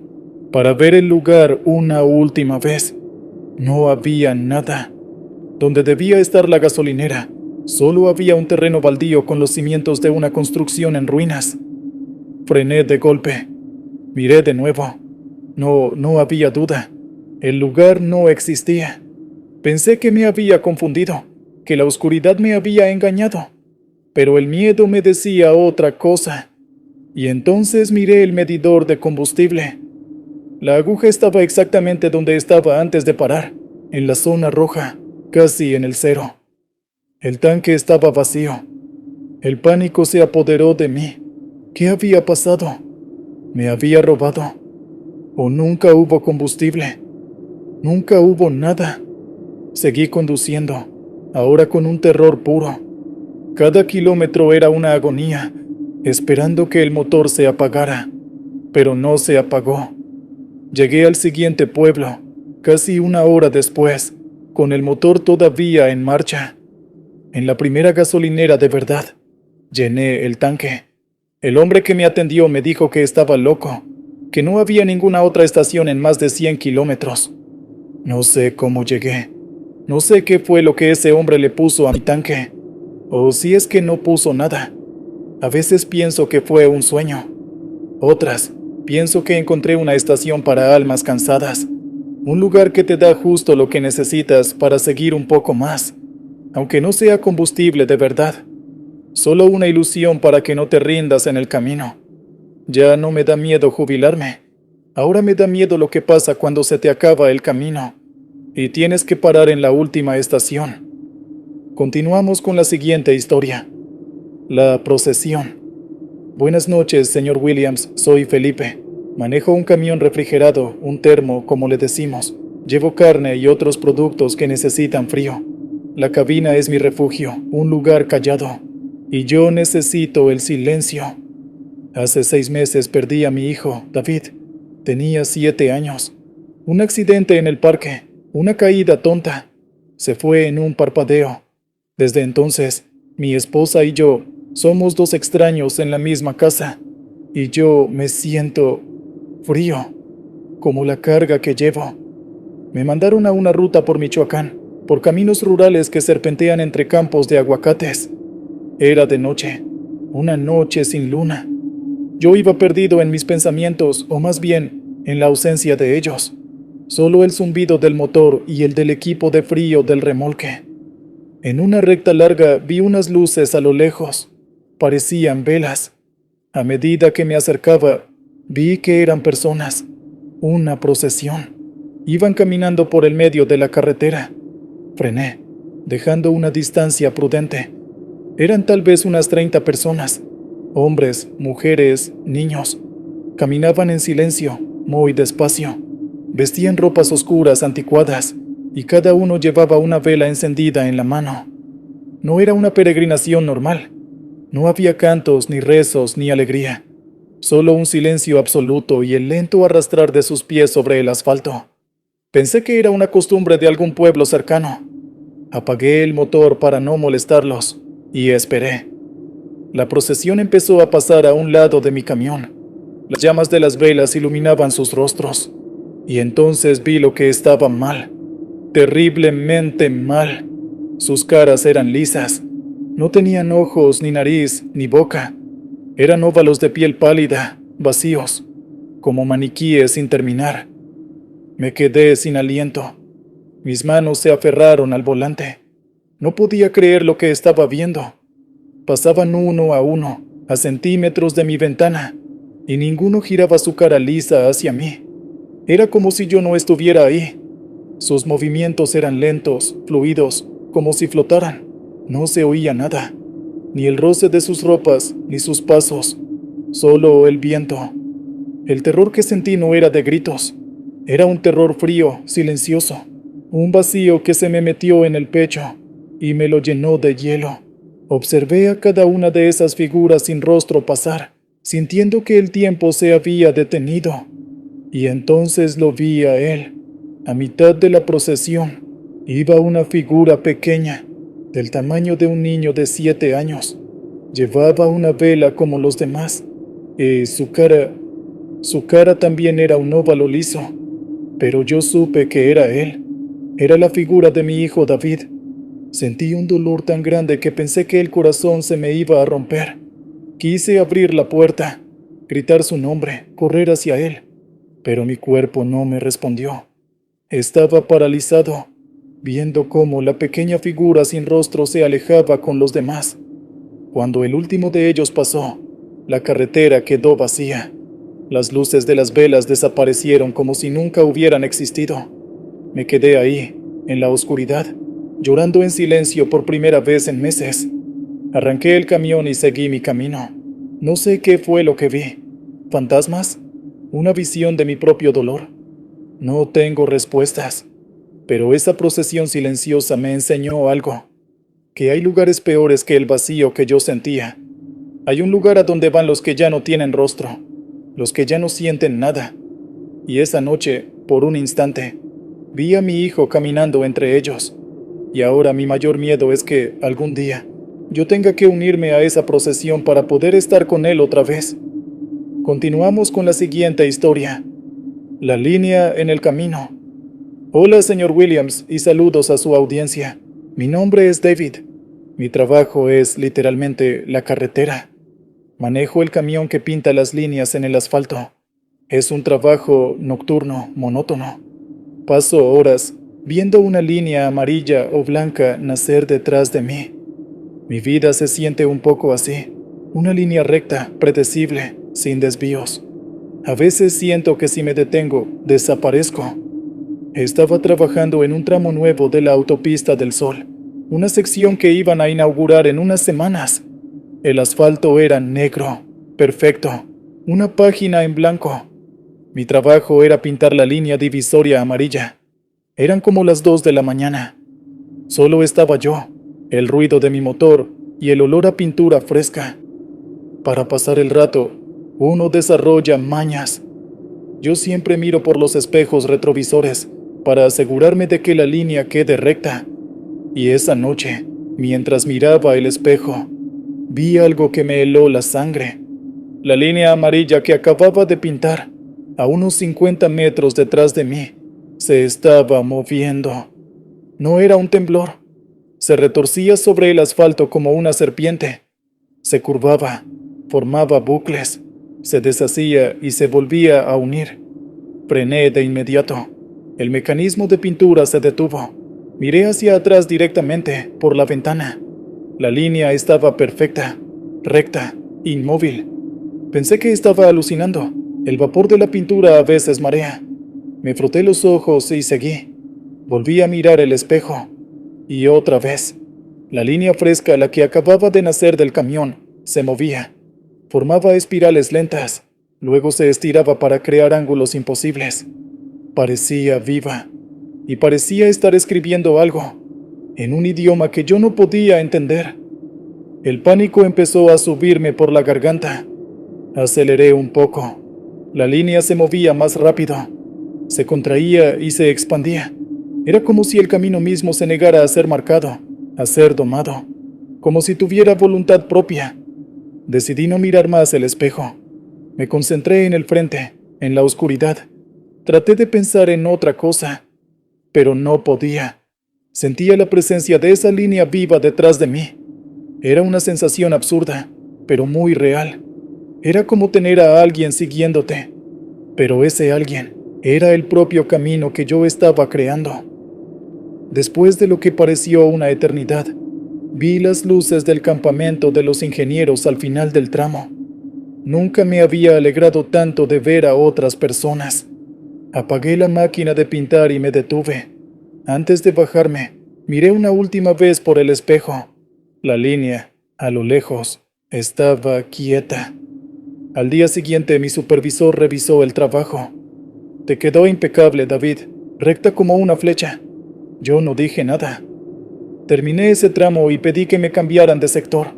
para ver el lugar una última vez. No había nada. Donde debía estar la gasolinera, solo había un terreno baldío con los cimientos de una construcción en ruinas. Frené de golpe. Miré de nuevo. No había duda. El lugar no existía. Pensé que me había confundido, que la oscuridad me había engañado. Pero el miedo me decía otra cosa. Y entonces miré el medidor de combustible. La aguja estaba exactamente donde estaba antes de parar, en la zona roja, casi en el cero. El tanque estaba vacío. El pánico se apoderó de mí. ¿Qué había pasado? ¿Me había robado? ¿O nunca hubo combustible? Nunca hubo nada. Seguí conduciendo, ahora con un terror puro. Cada kilómetro era una agonía, esperando que el motor se apagara, pero no se apagó. Llegué al siguiente pueblo, casi 1 hora después, con el motor todavía en marcha. En la primera gasolinera de verdad, llené el tanque. El hombre que me atendió me dijo que estaba loco, que no había ninguna otra estación en más de 100 kilómetros. No sé cómo llegué. No sé qué fue lo que ese hombre le puso a mi tanque, o si es que no puso nada. A veces pienso que fue un sueño. Otras, pienso que encontré una estación para almas cansadas, un lugar que te da justo lo que necesitas para seguir un poco más, aunque no sea combustible de verdad. Solo una ilusión para que no te rindas en el camino. Ya no me da miedo jubilarme. Ahora me da miedo lo que pasa cuando se te acaba el camino y tienes que parar en la última estación. Continuamos con la siguiente historia. La procesión. Buenas noches, señor Williams. Soy Felipe. Manejo un camión refrigerado, un termo, como le decimos. Llevo carne y otros productos que necesitan frío. La cabina es mi refugio, un lugar callado. Y yo necesito el silencio. Hace 6 meses perdí a mi hijo, David. Tenía 7 años. Un accidente en el parque, una caída tonta. Se fue en un parpadeo. Desde entonces, mi esposa y yo somos 2 extraños en la misma casa. Y yo me siento frío, como la carga que llevo. Me mandaron a una ruta por Michoacán, por caminos rurales que serpentean entre campos de aguacates. Era de noche, una noche sin luna. Yo iba perdido en mis pensamientos, o más bien, en la ausencia de ellos. Solo el zumbido del motor y el del equipo de frío del remolque. En una recta larga vi unas luces a lo lejos. Parecían velas. A medida que me acercaba, vi que eran personas. Una procesión. Iban caminando por el medio de la carretera. Frené, dejando una distancia prudente. Eran tal vez unas 30 personas. Hombres, mujeres, niños. Caminaban en silencio, muy despacio. Vestían ropas oscuras, anticuadas, y cada uno llevaba una vela encendida en la mano. No era una peregrinación normal. No había cantos, ni rezos, ni alegría. Solo un silencio absoluto y el lento arrastrar de sus pies sobre el asfalto. Pensé que era una costumbre de algún pueblo cercano. Apagué el motor para no molestarlos, y esperé. La procesión empezó a pasar a un lado de mi camión. Las llamas de las velas iluminaban sus rostros. Y entonces vi lo que estaba mal. Terriblemente mal. Sus caras eran lisas. No tenían ojos, ni nariz, ni boca. Eran óvalos de piel pálida, vacíos, como maniquíes sin terminar. Me quedé sin aliento. Mis manos se aferraron al volante. No podía creer lo que estaba viendo. Pasaban uno a uno, a centímetros de mi ventana, y ninguno giraba su cara lisa hacia mí. Era como si yo no estuviera ahí. Sus movimientos eran lentos, fluidos, como si flotaran. No se oía nada, ni el roce de sus ropas, ni sus pasos, solo el viento. El terror que sentí no era de gritos, era un terror frío, silencioso, un vacío que se me metió en el pecho y me lo llenó de hielo. Observé a cada una de esas figuras sin rostro pasar, sintiendo que el tiempo se había detenido. Y entonces lo vi a él. A mitad de la procesión iba una figura pequeña, del tamaño de un niño de 7 años. Llevaba una vela como los demás, y su cara también era un óvalo liso. Pero yo supe que era él. Era la figura de mi hijo David. Sentí un dolor tan grande que pensé que el corazón se me iba a romper. Quise abrir la puerta, gritar su nombre, correr hacia él. Pero mi cuerpo no me respondió. Estaba paralizado, viendo cómo la pequeña figura sin rostro se alejaba con los demás. Cuando el último de ellos pasó, la carretera quedó vacía. Las luces de las velas desaparecieron como si nunca hubieran existido. Me quedé ahí, en la oscuridad, llorando en silencio por primera vez en meses. Arranqué el camión y seguí mi camino. No sé qué fue lo que vi. ¿Fantasmas? ¿Una visión de mi propio dolor? No tengo respuestas, pero esa procesión silenciosa me enseñó algo, que hay lugares peores que el vacío que yo sentía. Hay un lugar a donde van los que ya no tienen rostro, los que ya no sienten nada. Y esa noche, por un instante, vi a mi hijo caminando entre ellos. Y ahora mi mayor miedo es que, algún día, yo tenga que unirme a esa procesión para poder estar con él otra vez. Continuamos con la siguiente historia. La línea en el camino. Hola, señor Williams, y saludos a su audiencia. Mi nombre es David. Mi trabajo es, literalmente, la carretera. Manejo el camión que pinta las líneas en el asfalto. Es un trabajo nocturno, monótono. Paso horas viendo una línea amarilla o blanca nacer detrás de mí. Mi vida se siente un poco así. Una línea recta, predecible, sin desvíos. A veces siento que si me detengo, desaparezco. Estaba trabajando en un tramo nuevo de la Autopista del Sol, una sección que iban a inaugurar en unas semanas. El asfalto era negro, perfecto, una página en blanco. Mi trabajo era pintar la línea divisoria amarilla. Eran como las 2 de la mañana. Solo estaba yo, el ruido de mi motor y el olor a pintura fresca. Para pasar el rato, uno desarrolla mañas. Yo siempre miro por los espejos retrovisores para asegurarme de que la línea quede recta. Y esa noche, mientras miraba el espejo, vi algo que me heló la sangre. La línea amarilla que acababa de pintar, a unos 50 metros detrás de mí, se estaba moviendo. No era un temblor. Se retorcía sobre el asfalto como una serpiente. Se curvaba, formaba bucles, se deshacía y se volvía a unir. Frené de inmediato. El mecanismo de pintura se detuvo. Miré hacia atrás directamente, por la ventana. La línea estaba perfecta, recta, inmóvil. Pensé que estaba alucinando. El vapor de la pintura a veces marea. Me froté los ojos y seguí. Volví a mirar el espejo. Y otra vez. La línea fresca, la que acababa de nacer del camión, se movía. Formaba espirales lentas. Luego se estiraba para crear ángulos imposibles. Parecía viva. Y parecía estar escribiendo algo, en un idioma que yo no podía entender. El pánico empezó a subirme por la garganta. Aceleré un poco. La línea se movía más rápido. Se contraía y se expandía. Era como si el camino mismo se negara a ser marcado, a ser domado, como si tuviera voluntad propia. Decidí no mirar más el espejo. Me concentré en el frente, en la oscuridad. Traté de pensar en otra cosa, pero no podía. Sentía la presencia de esa línea viva detrás de mí. Era una sensación absurda, pero muy real. Era como tener a alguien siguiéndote, pero ese alguien era el propio camino que yo estaba creando. Después de lo que pareció una eternidad, vi las luces del campamento de los ingenieros al final del tramo. Nunca me había alegrado tanto de ver a otras personas. Apagué la máquina de pintar y me detuve. Antes de bajarme, miré una última vez por el espejo. La línea, a lo lejos, estaba quieta. Al día siguiente mi supervisor revisó el trabajo. Te quedó impecable, David, recta como una flecha. Yo no dije nada. Terminé ese tramo y pedí que me cambiaran de sector,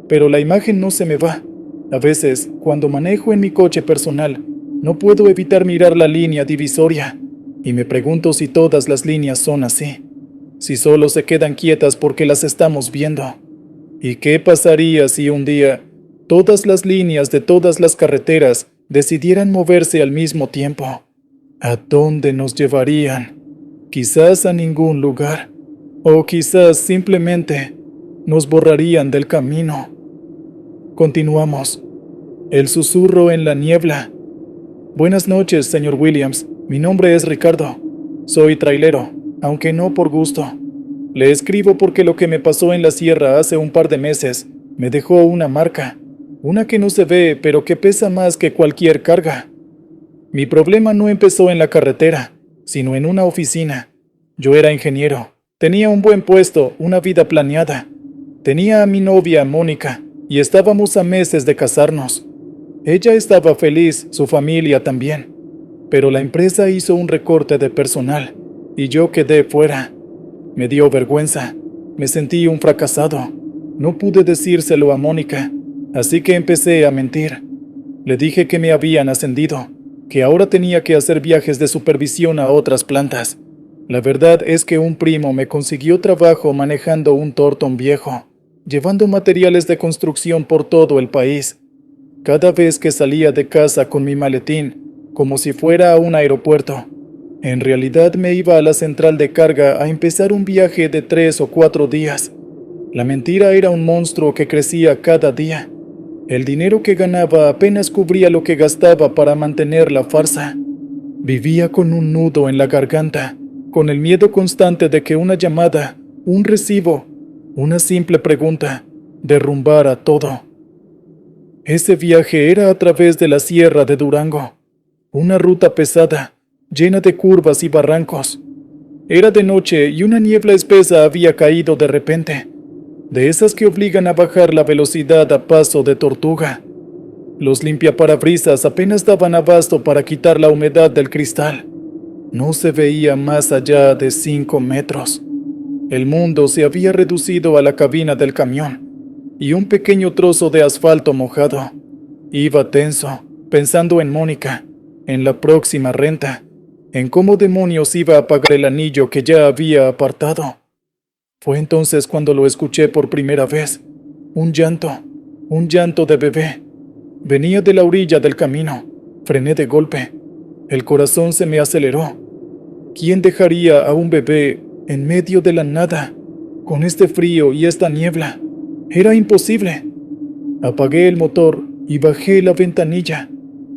pero la imagen no se me va. A veces, cuando manejo en mi coche personal, no puedo evitar mirar la línea divisoria, y me pregunto si todas las líneas son así, si solo se quedan quietas porque las estamos viendo. ¿Y qué pasaría si un día todas las líneas de todas las carreteras decidieran moverse al mismo tiempo? ¿A dónde nos llevarían? Quizás a ningún lugar, o quizás simplemente nos borrarían del camino. Continuamos. El susurro en la niebla. Buenas noches, señor Williams. Mi nombre es Ricardo. Soy trailero, aunque no por gusto. Le escribo porque lo que me pasó en la sierra hace un par de meses me dejó una marca. Una que no se ve, pero que pesa más que cualquier carga. Mi problema no empezó en la carretera, sino en una oficina. Yo era ingeniero. Tenía un buen puesto, una vida planeada. Tenía a mi novia, Mónica, y estábamos a meses de casarnos. Ella estaba feliz, su familia también. Pero la empresa hizo un recorte de personal, y yo quedé fuera. Me dio vergüenza. Me sentí un fracasado. No pude decírselo a Mónica, así que empecé a mentir. Le dije que me habían ascendido, que ahora tenía que hacer viajes de supervisión a otras plantas. La verdad es que un primo me consiguió trabajo manejando un Torton viejo, llevando materiales de construcción por todo el país. Cada vez que salía de casa con mi maletín, como si fuera a un aeropuerto, en realidad me iba a la central de carga a empezar un viaje de 3 o 4 días. La mentira era un monstruo que crecía cada día. El dinero que ganaba apenas cubría lo que gastaba para mantener la farsa. Vivía con un nudo en la garganta, con el miedo constante de que una llamada, un recibo, una simple pregunta, derrumbara todo. Ese viaje era a través de la sierra de Durango, una ruta pesada, llena de curvas y barrancos. Era de noche y una niebla espesa había caído de repente, de esas que obligan a bajar la velocidad a paso de tortuga. Los limpiaparabrisas apenas daban abasto para quitar la humedad del cristal. No se veía más allá de 5 metros. El mundo se había reducido a la cabina del camión y un pequeño trozo de asfalto mojado. Iba tenso, pensando en Mónica, en la próxima renta, en cómo demonios iba a pagar el anillo que ya había apartado. Fue entonces cuando lo escuché por primera vez. Un llanto de bebé. Venía de la orilla del camino. Frené de golpe. El corazón se me aceleró. ¿Quién dejaría a un bebé en medio de la nada, con este frío y esta niebla? Era imposible. Apagué el motor y bajé la ventanilla.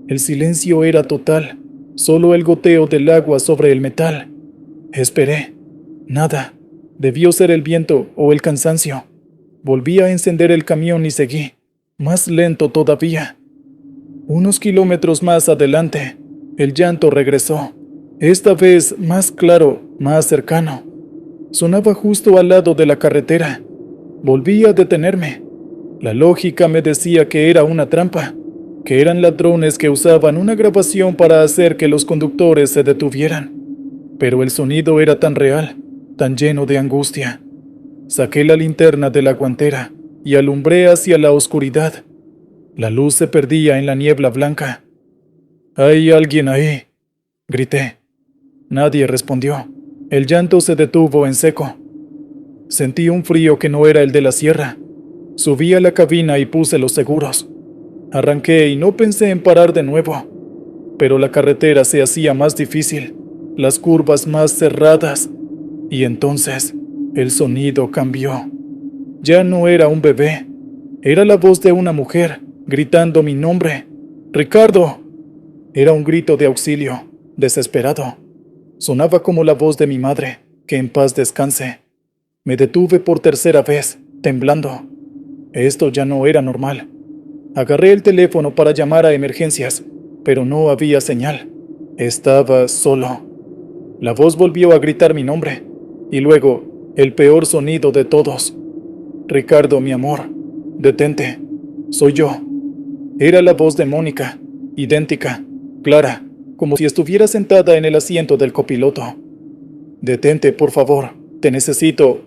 El silencio era total, solo el goteo del agua sobre el metal. Esperé. Nada. Debió ser el viento o el cansancio. Volví a encender el camión y seguí, más lento todavía. Unos kilómetros más adelante, el llanto regresó, esta vez más claro, más cercano. Sonaba justo al lado de la carretera. Volví a detenerme. La lógica me decía que era una trampa, que eran ladrones que usaban una grabación para hacer que los conductores se detuvieran. Pero el sonido era tan real, tan lleno de angustia. Saqué la linterna de la guantera y alumbré hacia la oscuridad. La luz se perdía en la niebla blanca. «¿Hay alguien ahí?», grité. Nadie respondió. El llanto se detuvo en seco. Sentí un frío que no era el de la sierra. Subí a la cabina y puse los seguros. Arranqué y no pensé en parar de nuevo. Pero la carretera se hacía más difícil, las curvas más cerradas. Y entonces, el sonido cambió. Ya no era un bebé. Era la voz de una mujer, gritando mi nombre. «¡Ricardo!». Era un grito de auxilio, desesperado. Sonaba como la voz de mi madre, que en paz descanse. Me detuve por tercera vez, temblando. Esto ya no era normal. Agarré el teléfono para llamar a emergencias, pero no había señal. Estaba solo. La voz volvió a gritar mi nombre, y luego, el peor sonido de todos. «Ricardo, mi amor, detente. Soy yo». Era la voz de Mónica, idéntica, clara, como si estuviera sentada en el asiento del copiloto. «Detente, por favor, te necesito».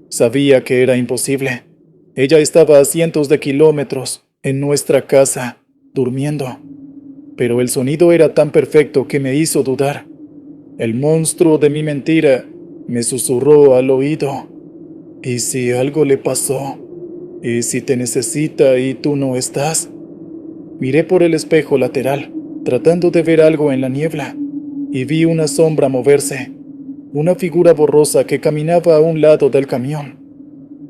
Sabía que era imposible. Ella estaba a cientos de kilómetros, en nuestra casa, durmiendo. Pero el sonido era tan perfecto que me hizo dudar. El monstruo de mi mentira me susurró al oído. «¿Y si algo le pasó? ¿Y si te necesita y tú no estás?». Miré por el espejo lateral, tratando de ver algo en la niebla, y vi una sombra moverse, una figura borrosa que caminaba a un lado del camión.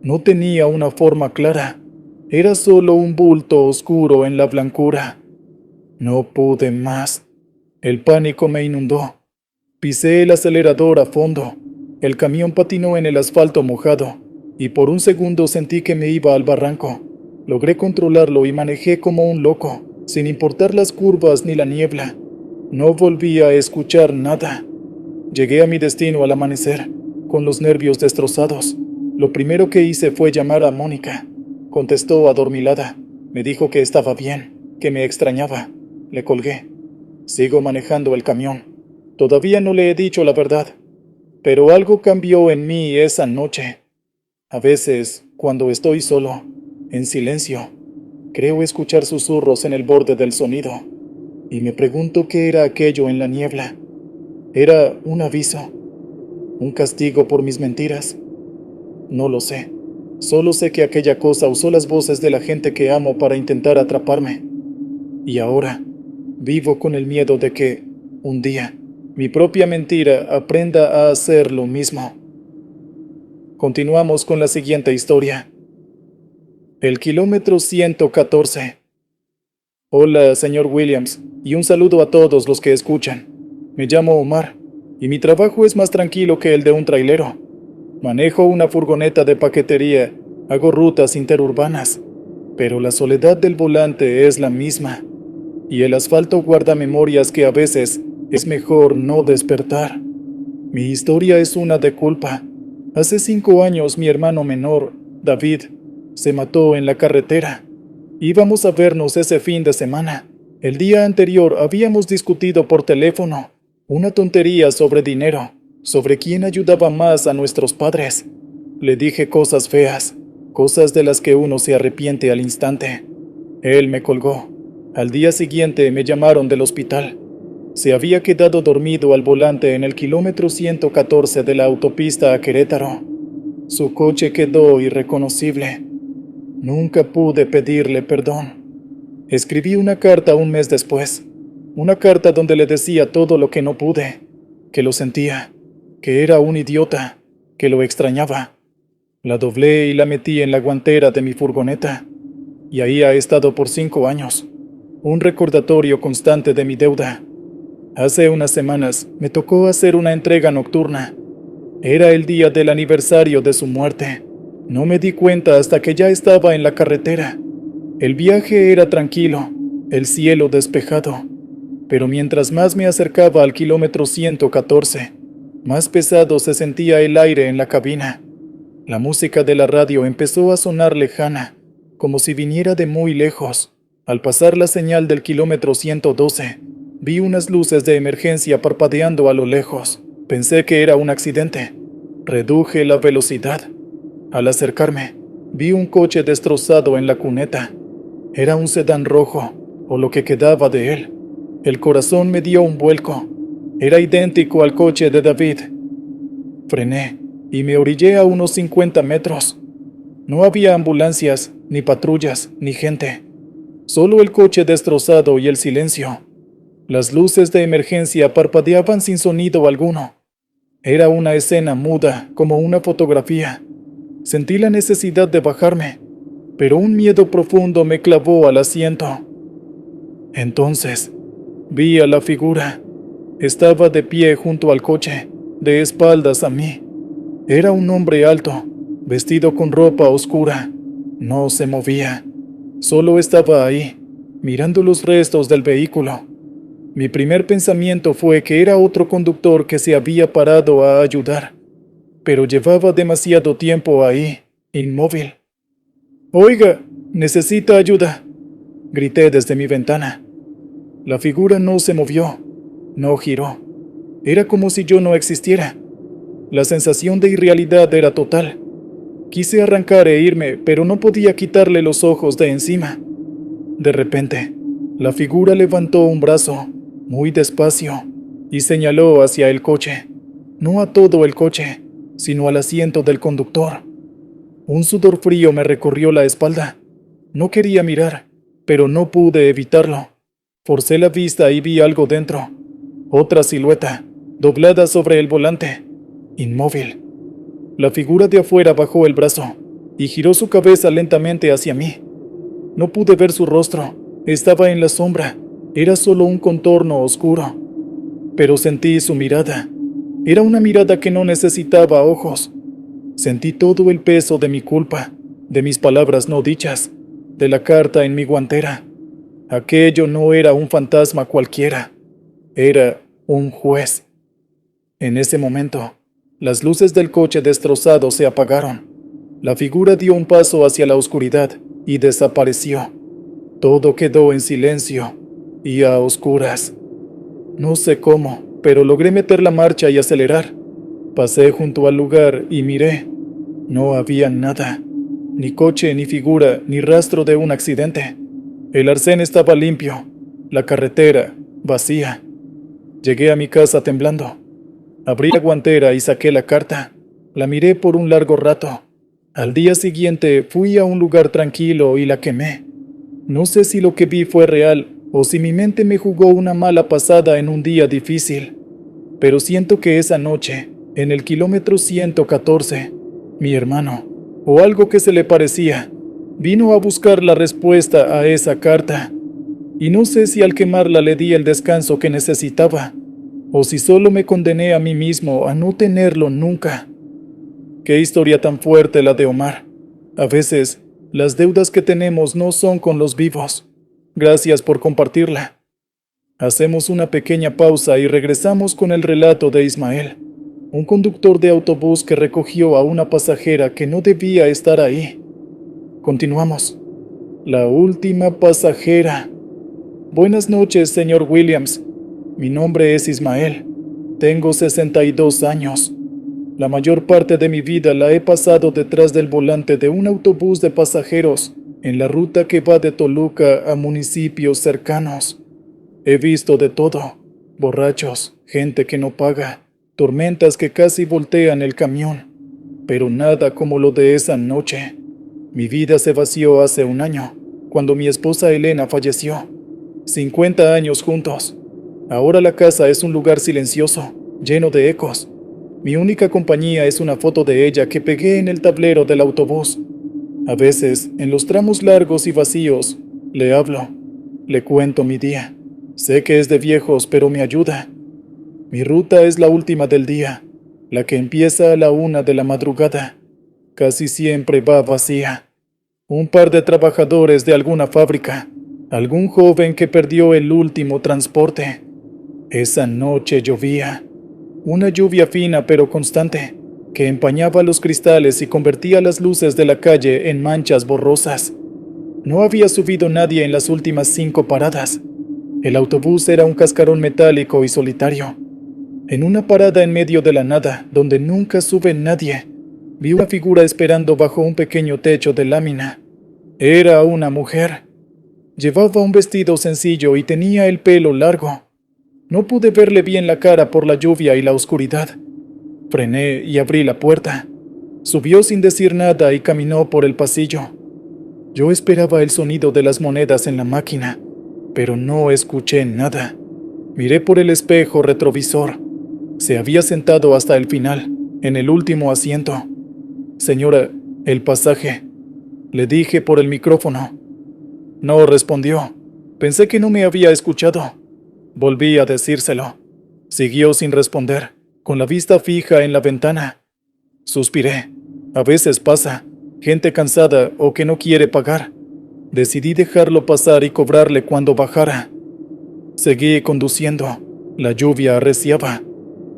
No tenía una forma clara, era solo un bulto oscuro en la blancura. No pude más. El pánico me inundó. Pisé el acelerador a fondo. El camión patinó en el asfalto mojado, y por un segundo sentí que me iba al barranco. Logré controlarlo y manejé como un loco, sin importar las curvas ni la niebla. No volví a escuchar nada. Llegué a mi destino al amanecer, con los nervios destrozados. Lo primero que hice fue llamar a Mónica. Contestó adormilada. Me dijo que estaba bien, que me extrañaba. Le colgué. Sigo manejando el camión. Todavía no le he dicho la verdad, pero algo cambió en mí esa noche. A veces, cuando estoy solo, en silencio, creo escuchar susurros en el borde del sonido, y me pregunto qué era aquello en la niebla. ¿Era un aviso? ¿Un castigo por mis mentiras? No lo sé. Solo sé que aquella cosa usó las voces de la gente que amo para intentar atraparme. Y ahora, vivo con el miedo de que, un día, mi propia mentira aprenda a hacer lo mismo. Continuamos con la siguiente historia. El kilómetro 114. Hola, señor Williams, y un saludo a todos los que escuchan. Me llamo Omar, y mi trabajo es más tranquilo que el de un trailero. Manejo una furgoneta de paquetería, hago rutas interurbanas, pero la soledad del volante es la misma, y el asfalto guarda memorias que a veces es mejor no despertar. Mi historia es una de culpa. Hace 5 años mi hermano menor, David, se mató en la carretera. Íbamos a vernos ese fin de semana. El día anterior habíamos discutido por teléfono, una tontería sobre dinero, sobre quién ayudaba más a nuestros padres. Le dije cosas feas, cosas de las que uno se arrepiente al instante. Él me colgó. Al día siguiente me llamaron del hospital. Se había quedado dormido al volante en el kilómetro 114 de la autopista a Querétaro. Su coche quedó irreconocible. Nunca pude pedirle perdón. Escribí una carta un mes después. Una carta donde le decía todo lo que no pude. Que lo sentía. Que era un idiota. Que lo extrañaba. La doblé y la metí en la guantera de mi furgoneta. Y ahí ha estado por 5 años. Un recordatorio constante de mi deuda. Hace unas semanas me tocó hacer una entrega nocturna. Era el día del aniversario de su muerte. No me di cuenta hasta que ya estaba en la carretera. El viaje era tranquilo, el cielo despejado, pero mientras más me acercaba al kilómetro 114, más pesado se sentía el aire en la cabina. La música de la radio empezó a sonar lejana, como si viniera de muy lejos. Al pasar la señal del kilómetro 112, vi unas luces de emergencia parpadeando a lo lejos. Pensé que era un accidente. Reduje la velocidad. Al acercarme, vi un coche destrozado en la cuneta. Era un sedán rojo, o lo que quedaba de él. El corazón me dio un vuelco. Era idéntico al coche de David. Frené y me orillé a unos 50 metros. No había ambulancias, ni patrullas, ni gente. Solo el coche destrozado y el silencio. Las luces de emergencia parpadeaban sin sonido alguno. Era una escena muda, como una fotografía. Sentí la necesidad de bajarme, pero un miedo profundo me clavó al asiento. Entonces, vi a la figura. Estaba de pie junto al coche, de espaldas a mí. Era un hombre alto, vestido con ropa oscura. No se movía. Solo estaba ahí, mirando los restos del vehículo. Mi primer pensamiento fue que era otro conductor que se había parado a ayudar, pero llevaba demasiado tiempo ahí, inmóvil. «Oiga, necesita ayuda», grité desde mi ventana. La figura no se movió, no giró. Era como si yo no existiera. La sensación de irrealidad era total. Quise arrancar e irme, pero no podía quitarle los ojos de encima. De repente, la figura levantó un brazo, muy despacio, y señaló hacia el coche. No a todo el coche, sino al asiento del conductor. Un sudor frío me recorrió la espalda. No quería mirar, pero no pude evitarlo. Forcé la vista y vi algo dentro. Otra silueta, doblada sobre el volante, inmóvil. La figura de afuera bajó el brazo y giró su cabeza lentamente hacia mí. No pude ver su rostro, estaba en la sombra, era solo un contorno oscuro. Pero sentí su mirada. Era una mirada que no necesitaba ojos. Sentí todo el peso de mi culpa, de mis palabras no dichas, de la carta en mi guantera. Aquello no era un fantasma cualquiera, era un juez. En ese momento, las luces del coche destrozado se apagaron. La figura dio un paso hacia la oscuridad y desapareció. Todo quedó en silencio y a oscuras. No sé cómo, pero logré meter la marcha y acelerar. Pasé junto al lugar y miré. No había nada. Ni coche, ni figura, ni rastro de un accidente. El arcén estaba limpio. La carretera, vacía. Llegué a mi casa temblando. Abrí la guantera y saqué la carta. La miré por un largo rato. Al día siguiente fui a un lugar tranquilo y la quemé. No sé si lo que vi fue real o si mi mente me jugó una mala pasada en un día difícil. Pero siento que esa noche, en el kilómetro 114, mi hermano, o algo que se le parecía, vino a buscar la respuesta a esa carta. Y no sé si al quemarla le di el descanso que necesitaba, o si solo me condené a mí mismo a no tenerlo nunca. Qué historia tan fuerte la de Omar. A veces, las deudas que tenemos no son con los vivos. Gracias por compartirla. Hacemos una pequeña pausa y regresamos con el relato de Ismael, un conductor de autobús que recogió a una pasajera que no debía estar ahí. Continuamos. La última pasajera. Buenas noches, señor Williams. Mi nombre es Ismael. Tengo 62 años. La mayor parte de mi vida la he pasado detrás del volante de un autobús de pasajeros en la ruta que va de Toluca a municipios cercanos. He visto de todo: borrachos, gente que no paga, tormentas que casi voltean el camión, pero nada como lo de esa noche. Mi vida se vació hace un año, cuando mi esposa Elena falleció. 50 años juntos. Ahora la casa es un lugar silencioso, lleno de ecos. Mi única compañía es una foto de ella que pegué en el tablero del autobús. A veces, en los tramos largos y vacíos, le hablo, le cuento mi día. Sé que es de viejos, pero me ayuda. Mi ruta es la última del día. la que empieza a la 1 de la madrugada. Casi siempre va vacía. Un par de trabajadores de alguna fábrica, algún joven que perdió el último transporte. Esa noche llovía. Una lluvia fina pero constante, que empañaba los cristales y convertía las luces de la calle en manchas borrosas. No había subido nadie en las últimas 5 paradas. El autobús era un cascarón metálico y solitario. En una parada en medio de la nada, donde nunca sube nadie, vi una figura esperando bajo un pequeño techo de lámina. Era una mujer. Llevaba un vestido sencillo y tenía el pelo largo. No pude verle bien la cara por la lluvia y la oscuridad. Frené y abrí la puerta. Subió sin decir nada y caminó por el pasillo. Yo esperaba el sonido de las monedas en la máquina, pero no escuché nada. Miré por el espejo retrovisor. Se había sentado hasta el final, en el último asiento. «Señora, el pasaje», le dije por el micrófono. No respondió. Pensé que no me había escuchado. Volví a decírselo. Siguió sin responder, con la vista fija en la ventana. Suspiré. A veces pasa, gente cansada o que no quiere pagar. Decidí dejarlo pasar y cobrarle cuando bajara. Seguí conduciendo. La lluvia arreciaba.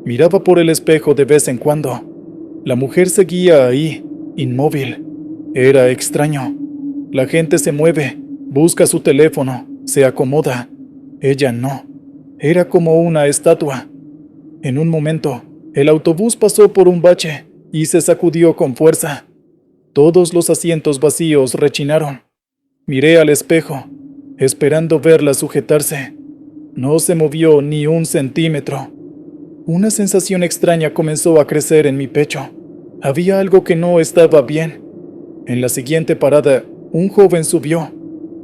Miraba por el espejo de vez en cuando. La mujer seguía ahí, inmóvil. Era extraño. La gente se mueve, busca su teléfono, se acomoda. Ella no. Era como una estatua. En un momento, el autobús pasó por un bache y se sacudió con fuerza. Todos los asientos vacíos rechinaron. Miré al espejo, esperando verla sujetarse. No se movió ni un centímetro. Una sensación extraña comenzó a crecer en mi pecho. Había algo que no estaba bien. En la siguiente parada, un joven subió,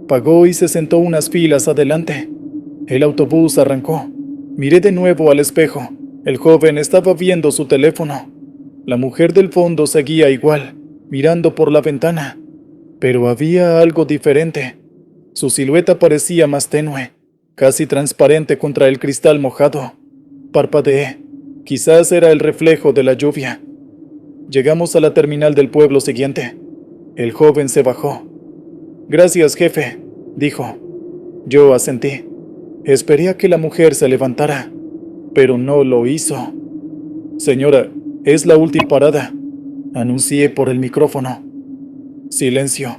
pagó y se sentó unas filas adelante. El autobús arrancó. Miré de nuevo al espejo. El joven estaba viendo su teléfono. La mujer del fondo seguía igual, mirando por la ventana. Pero había algo diferente. Su silueta parecía más tenue, casi transparente contra el cristal mojado. Parpadeé. Quizás era el reflejo de la lluvia. Llegamos a la terminal del pueblo siguiente. El joven se bajó. «Gracias, jefe», dijo. Yo asentí. Esperé a que la mujer se levantara, pero no lo hizo. «Señora, es la última parada», anuncié por el micrófono. Silencio.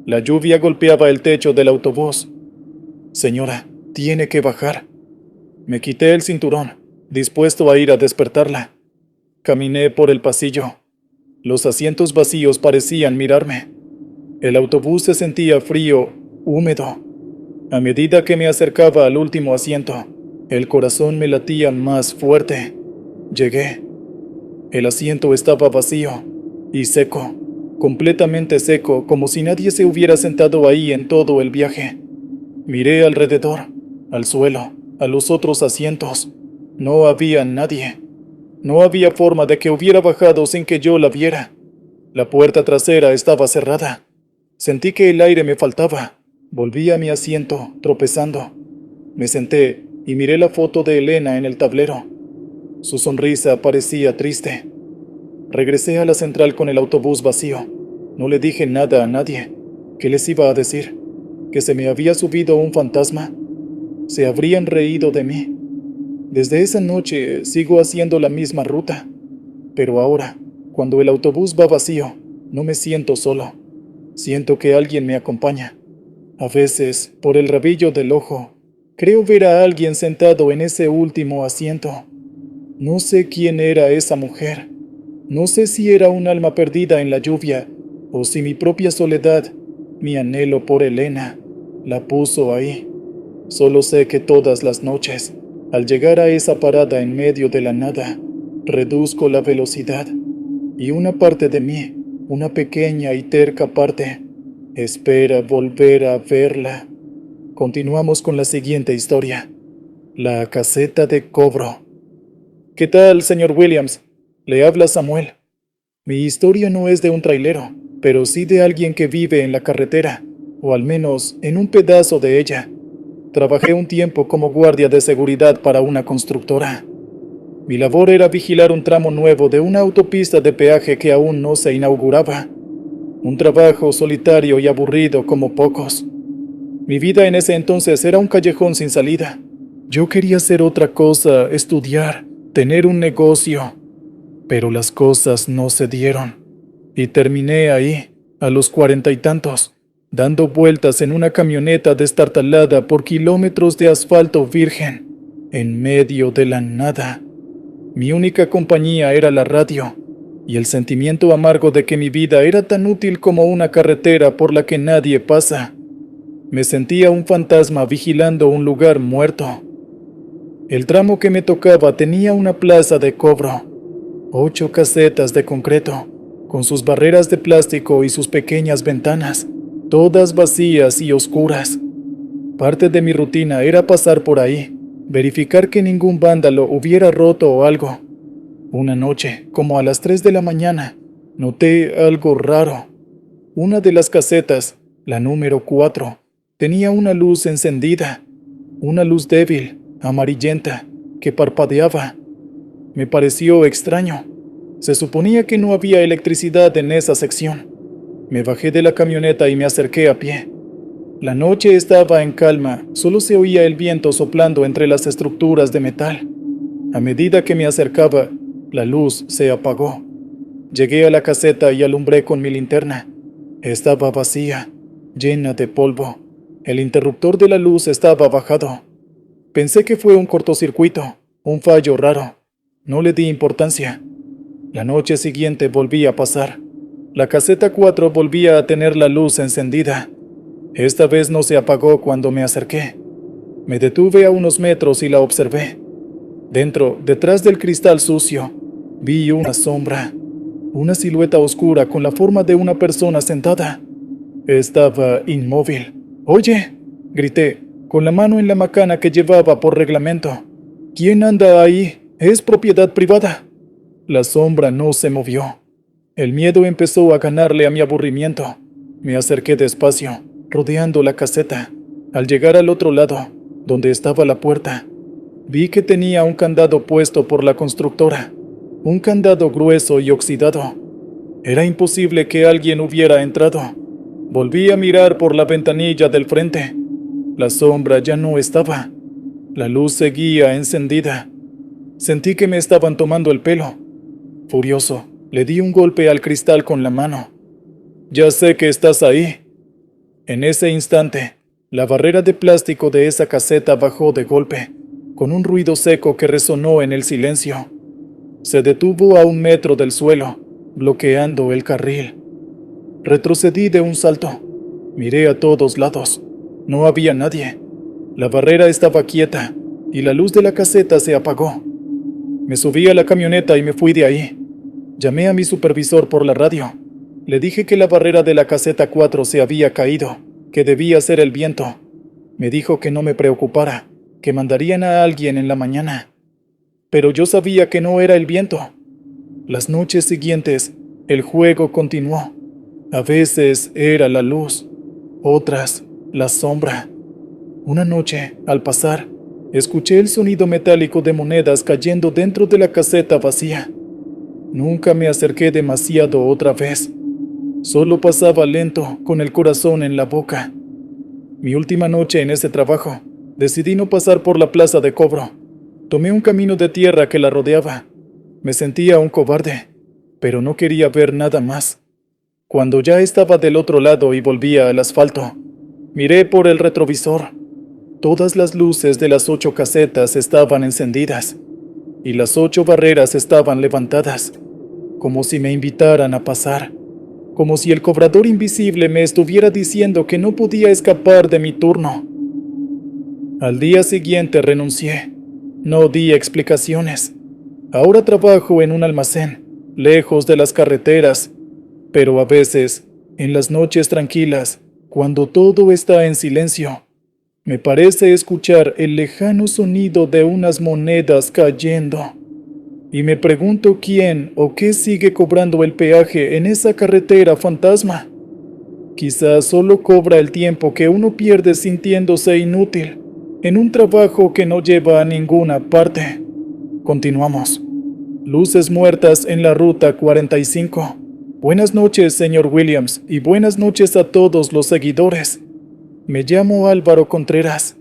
La lluvia golpeaba el techo del autobús. «Señora, tiene que bajar». Me quité el cinturón, dispuesto a ir a despertarla. Caminé por el pasillo. Los asientos vacíos parecían mirarme. El autobús se sentía frío, húmedo. A medida que me acercaba al último asiento, el corazón me latía más fuerte. Llegué. El asiento estaba vacío y seco, completamente seco, como si nadie se hubiera sentado ahí en todo el viaje. Miré alrededor, al suelo, a los otros asientos. No había nadie. No había forma de que hubiera bajado sin que yo la viera. La puerta trasera estaba cerrada. Sentí que el aire me faltaba. Volví a mi asiento, tropezando. Me senté y miré la foto de Elena en el tablero. Su sonrisa parecía triste. Regresé a la central con el autobús vacío. No le dije nada a nadie. ¿Qué les iba a decir? ¿Que se me había subido un fantasma? Se habrían reído de mí. Desde esa noche sigo haciendo la misma ruta. Pero ahora, cuando el autobús va vacío, no me siento solo. Siento que alguien me acompaña. A veces, por el rabillo del ojo, creo ver a alguien sentado en ese último asiento. No sé quién era esa mujer. No sé si era un alma perdida en la lluvia o si mi propia soledad, mi anhelo por Elena, la puso ahí. Solo sé que todas las noches, al llegar a esa parada en medio de la nada, reduzco la velocidad y una parte de mí, una pequeña y terca parte, espera volver a verla. Continuamos con la siguiente historia. La caseta de cobro. ¿Qué tal, señor Williams? Le habla Samuel. Mi historia no es de un trailero, pero sí de alguien que vive en la carretera, o al menos en un pedazo de ella. Trabajé un tiempo como guardia de seguridad para una constructora. Mi labor era vigilar un tramo nuevo de una autopista de peaje que aún no se inauguraba. Un trabajo solitario y aburrido como pocos. Mi vida en ese entonces era un callejón sin salida. Yo quería hacer otra cosa, estudiar, tener un negocio. Pero las cosas no se dieron. Y terminé ahí, a los 40 y tantos, dando vueltas en una camioneta destartalada por kilómetros de asfalto virgen, en medio de la nada. Mi única compañía era la radio, y el sentimiento amargo de que mi vida era tan útil como una carretera por la que nadie pasa. Me sentía un fantasma vigilando un lugar muerto. El tramo que me tocaba tenía una plaza de cobro, 8 casetas de concreto, con sus barreras de plástico y sus pequeñas ventanas, todas vacías y oscuras. Parte de mi rutina era pasar por ahí, verificar que ningún vándalo hubiera roto algo. Una noche, como a las 3 de la mañana, noté algo raro. Una de las casetas, la número 4, tenía una luz encendida, una luz débil, amarillenta, que parpadeaba. Me pareció extraño. Se suponía que no había electricidad en esa sección. Me bajé de la camioneta y me acerqué a pie. La noche estaba en calma, solo se oía el viento soplando entre las estructuras de metal. A medida que me acercaba, la luz se apagó. Llegué a la caseta y alumbré con mi linterna. Estaba vacía, llena de polvo. El interruptor de la luz estaba bajado. Pensé que fue un cortocircuito, un fallo raro. No le di importancia. La noche siguiente volví a pasar. La caseta 4 volvía a tener la luz encendida. Esta vez no se apagó cuando me acerqué. Me detuve a unos metros y la observé. Dentro, detrás del cristal sucio, vi una sombra, una silueta oscura con la forma de una persona sentada. Estaba inmóvil. «¡Oye!», grité, con la mano en la macana que llevaba por reglamento. «¿Quién anda ahí? Es propiedad privada». La sombra no se movió. El miedo empezó a ganarle a mi aburrimiento. Me acerqué despacio, rodeando la caseta. Al llegar al otro lado, donde estaba la puerta, vi que tenía un candado puesto por la constructora. Un candado grueso y oxidado. Era imposible que alguien hubiera entrado. Volví a mirar por la ventanilla del frente. La sombra ya no estaba. La luz seguía encendida. Sentí que me estaban tomando el pelo. Furioso, le di un golpe al cristal con la mano. «Ya sé que estás ahí». En ese instante, la barrera de plástico de esa caseta bajó de golpe, con un ruido seco que resonó en el silencio. Se detuvo a 1 metro del suelo, bloqueando el carril. Retrocedí de un salto. Miré a todos lados. No había nadie. La barrera estaba quieta, y la luz de la caseta se apagó. Me subí a la camioneta y me fui de ahí. Llamé a mi supervisor por la radio. Le dije que la barrera de la caseta 4 se había caído, que debía ser el viento. Me dijo que no me preocupara, que mandarían a alguien en la mañana. Pero yo sabía que no era el viento. Las noches siguientes, el juego continuó. A veces era la luz, otras la sombra. Una noche, al pasar, escuché el sonido metálico de monedas cayendo dentro de la caseta vacía. Nunca me acerqué demasiado otra vez. Solo pasaba lento, con el corazón en la boca. Mi última noche en ese trabajo, decidí no pasar por la plaza de cobro. Tomé un camino de tierra que la rodeaba. Me sentía un cobarde, pero no quería ver nada más. Cuando ya estaba del otro lado y volvía al asfalto, miré por el retrovisor. Todas las luces de las 8 casetas estaban encendidas, y las 8 barreras estaban levantadas, como si me invitaran a pasar, como si el cobrador invisible me estuviera diciendo que no podía escapar de mi turno. Al día siguiente renuncié. No di explicaciones. Ahora trabajo en un almacén, lejos de las carreteras, pero a veces, en las noches tranquilas, cuando todo está en silencio, me parece escuchar el lejano sonido de unas monedas cayendo. Y me pregunto quién o qué sigue cobrando el peaje en esa carretera fantasma. Quizás solo cobra el tiempo que uno pierde sintiéndose inútil, en un trabajo que no lleva a ninguna parte. Continuamos. Luces muertas en la ruta 45. Buenas noches, señor Williams, y buenas noches a todos los seguidores. Me llamo Álvaro Contreras.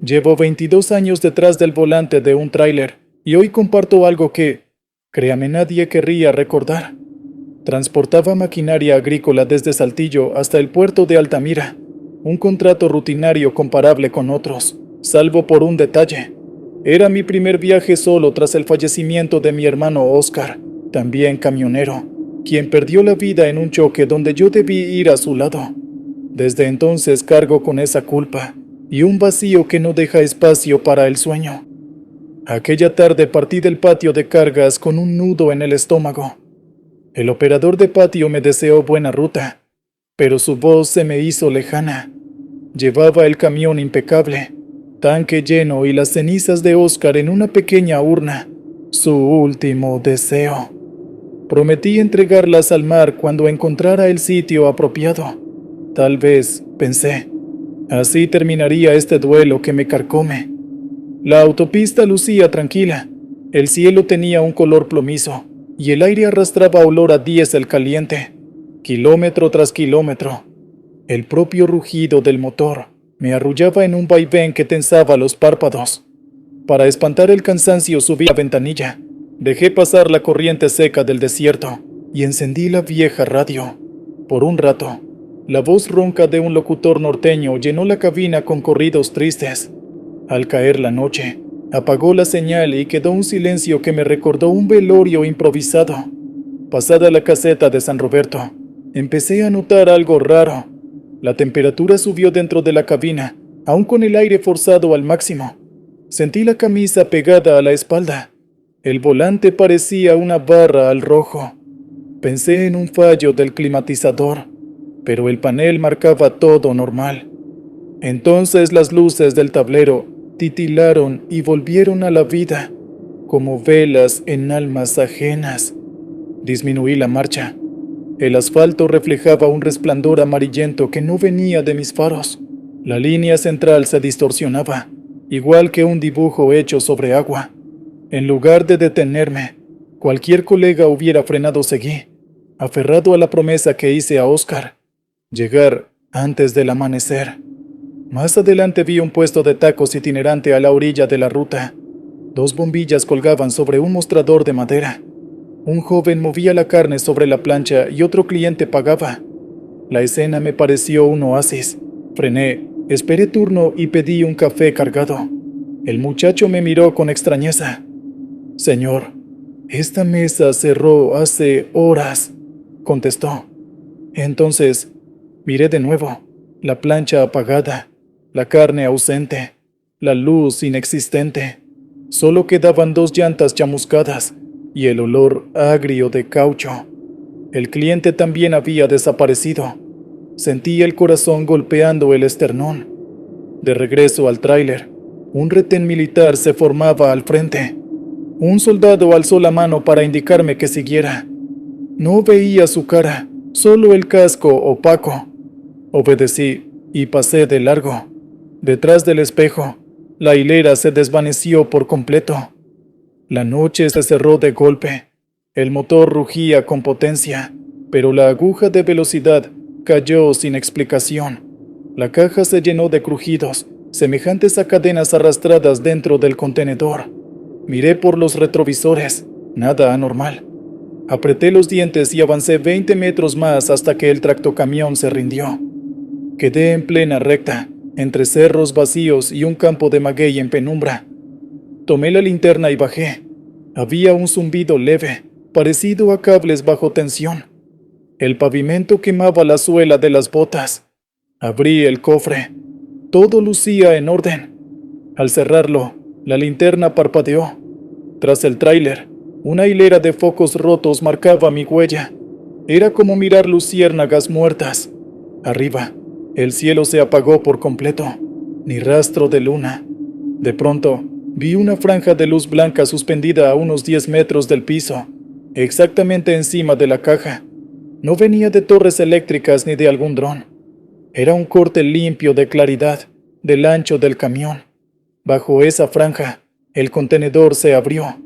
Llevo 22 años detrás del volante de un tráiler y hoy comparto algo que, créame, nadie querría recordar. Transportaba maquinaria agrícola desde Saltillo hasta el puerto de Altamira. Un contrato rutinario comparable con otros, salvo por un detalle. Era mi primer viaje solo tras el fallecimiento de mi hermano Oscar, también camionero, quien perdió la vida en un choque donde yo debí ir a su lado. Desde entonces cargo con esa culpa y un vacío que no deja espacio para el sueño. Aquella tarde partí del patio de cargas con un nudo en el estómago. El operador de patio me deseó buena ruta, pero su voz se me hizo lejana. Llevaba el camión impecable, tanque lleno y las cenizas de Oscar en una pequeña urna, su último deseo. Prometí entregarlas al mar cuando encontrara el sitio apropiado. Tal vez, pensé, así terminaría este duelo que me carcome. La autopista lucía tranquila, el cielo tenía un color plomizo y el aire arrastraba olor a diésel caliente, kilómetro tras kilómetro. El propio rugido del motor me arrullaba en un vaivén que tensaba los párpados. Para espantar el cansancio subí la ventanilla, dejé pasar la corriente seca del desierto y encendí la vieja radio. Por un rato, la voz ronca de un locutor norteño llenó la cabina con corridos tristes. Al caer la noche, apagó la señal y quedó un silencio que me recordó un velorio improvisado. Pasada la caseta de San Roberto, empecé a notar algo raro. La temperatura subió dentro de la cabina, aún con el aire forzado al máximo. Sentí la camisa pegada a la espalda. El volante parecía una barra al rojo. Pensé en un fallo del climatizador, pero el panel marcaba todo normal. Entonces las luces del tablero titilaron y volvieron a la vida, como velas en almas ajenas. Disminuí la marcha. El asfalto reflejaba un resplandor amarillento que no venía de mis faros. La línea central se distorsionaba, igual que un dibujo hecho sobre agua. En lugar de detenerme, cualquier colega hubiera frenado. Seguí, aferrado a la promesa que hice a Oscar, llegar antes del amanecer. Más adelante vi un puesto de tacos itinerante a la orilla de la ruta. 2 bombillas colgaban sobre un mostrador de madera. Un joven movía la carne sobre la plancha y otro cliente pagaba. La escena me pareció un oasis. Frené, esperé turno y pedí un café cargado. El muchacho me miró con extrañeza. «Señor, esta mesa cerró hace horas», contestó. Entonces, miré de nuevo. La plancha apagada, la carne ausente, la luz inexistente. Solo quedaban 2 llantas chamuscadas y el olor agrio de caucho. El cliente también había desaparecido. Sentí el corazón golpeando el esternón. De regreso al tráiler, un retén militar se formaba al frente. Un soldado alzó la mano para indicarme que siguiera. No veía su cara, solo el casco opaco. Obedecí y pasé de largo. Detrás del espejo, la hilera se desvaneció por completo. La noche se cerró de golpe. El motor rugía con potencia, pero la aguja de velocidad cayó sin explicación. La caja se llenó de crujidos, semejantes a cadenas arrastradas dentro del contenedor. Miré por los retrovisores, nada anormal. Apreté los dientes y avancé 20 metros más hasta que el tractocamión se rindió. Quedé en plena recta, entre cerros vacíos y un campo de maguey en penumbra. Tomé la linterna y bajé. Había un zumbido leve, parecido a cables bajo tensión. El pavimento quemaba la suela de las botas. Abrí el cofre. Todo lucía en orden. Al cerrarlo, la linterna parpadeó. Tras el tráiler, una hilera de focos rotos marcaba mi huella. Era como mirar luciérnagas muertas. Arriba, el cielo se apagó por completo. Ni rastro de luna. De pronto, vi una franja de luz blanca suspendida a unos 10 metros del piso, exactamente encima de la caja. No venía de torres eléctricas ni de algún dron. Era un corte limpio de claridad, del ancho del camión. Bajo esa franja, el contenedor se abrió.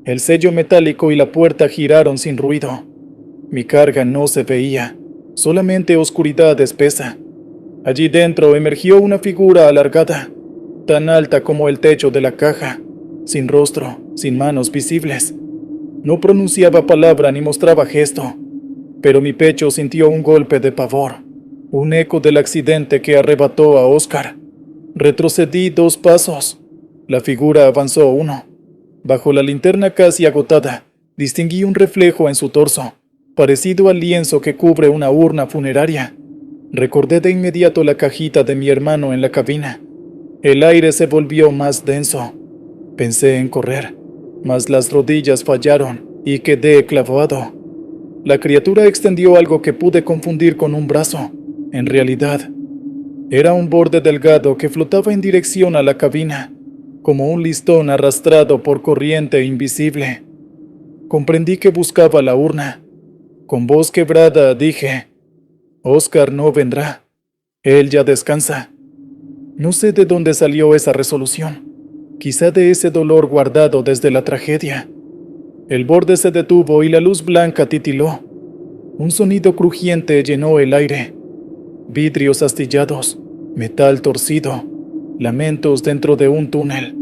El sello metálico y la puerta giraron sin ruido. Mi carga no se veía, solamente oscuridad espesa. Allí dentro emergió una figura alargada, tan alta como el techo de la caja, sin rostro, sin manos visibles. No pronunciaba palabra ni mostraba gesto, pero mi pecho sintió un golpe de pavor, un eco del accidente que arrebató a Oscar. Retrocedí 2 pasos. La figura avanzó 1. Bajo la linterna casi agotada, distinguí un reflejo en su torso, parecido al lienzo que cubre una urna funeraria. Recordé de inmediato la cajita de mi hermano en la cabina. El aire se volvió más denso. Pensé en correr, mas las rodillas fallaron y quedé clavado. La criatura extendió algo que pude confundir con un brazo. En realidad, era un borde delgado que flotaba en dirección a la cabina, como un listón arrastrado por corriente invisible. Comprendí que buscaba la urna. Con voz quebrada dije: «Oscar no vendrá. Él ya descansa». No sé de dónde salió esa resolución. Quizá de ese dolor guardado desde la tragedia. El borde se detuvo y la luz blanca titiló. Un sonido crujiente llenó el aire. Vidrios astillados, metal torcido, lamentos dentro de un túnel.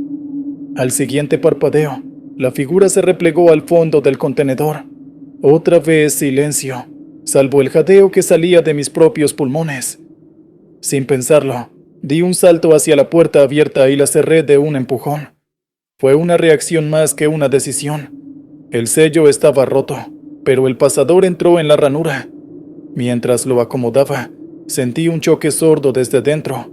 Al siguiente parpadeo, la figura se replegó al fondo del contenedor. Otra vez silencio, salvo el jadeo que salía de mis propios pulmones. Sin pensarlo, di un salto hacia la puerta abierta y la cerré de un empujón. Fue una reacción más que una decisión. El sello estaba roto, pero el pasador entró en la ranura. Mientras lo acomodaba, sentí un choque sordo desde dentro.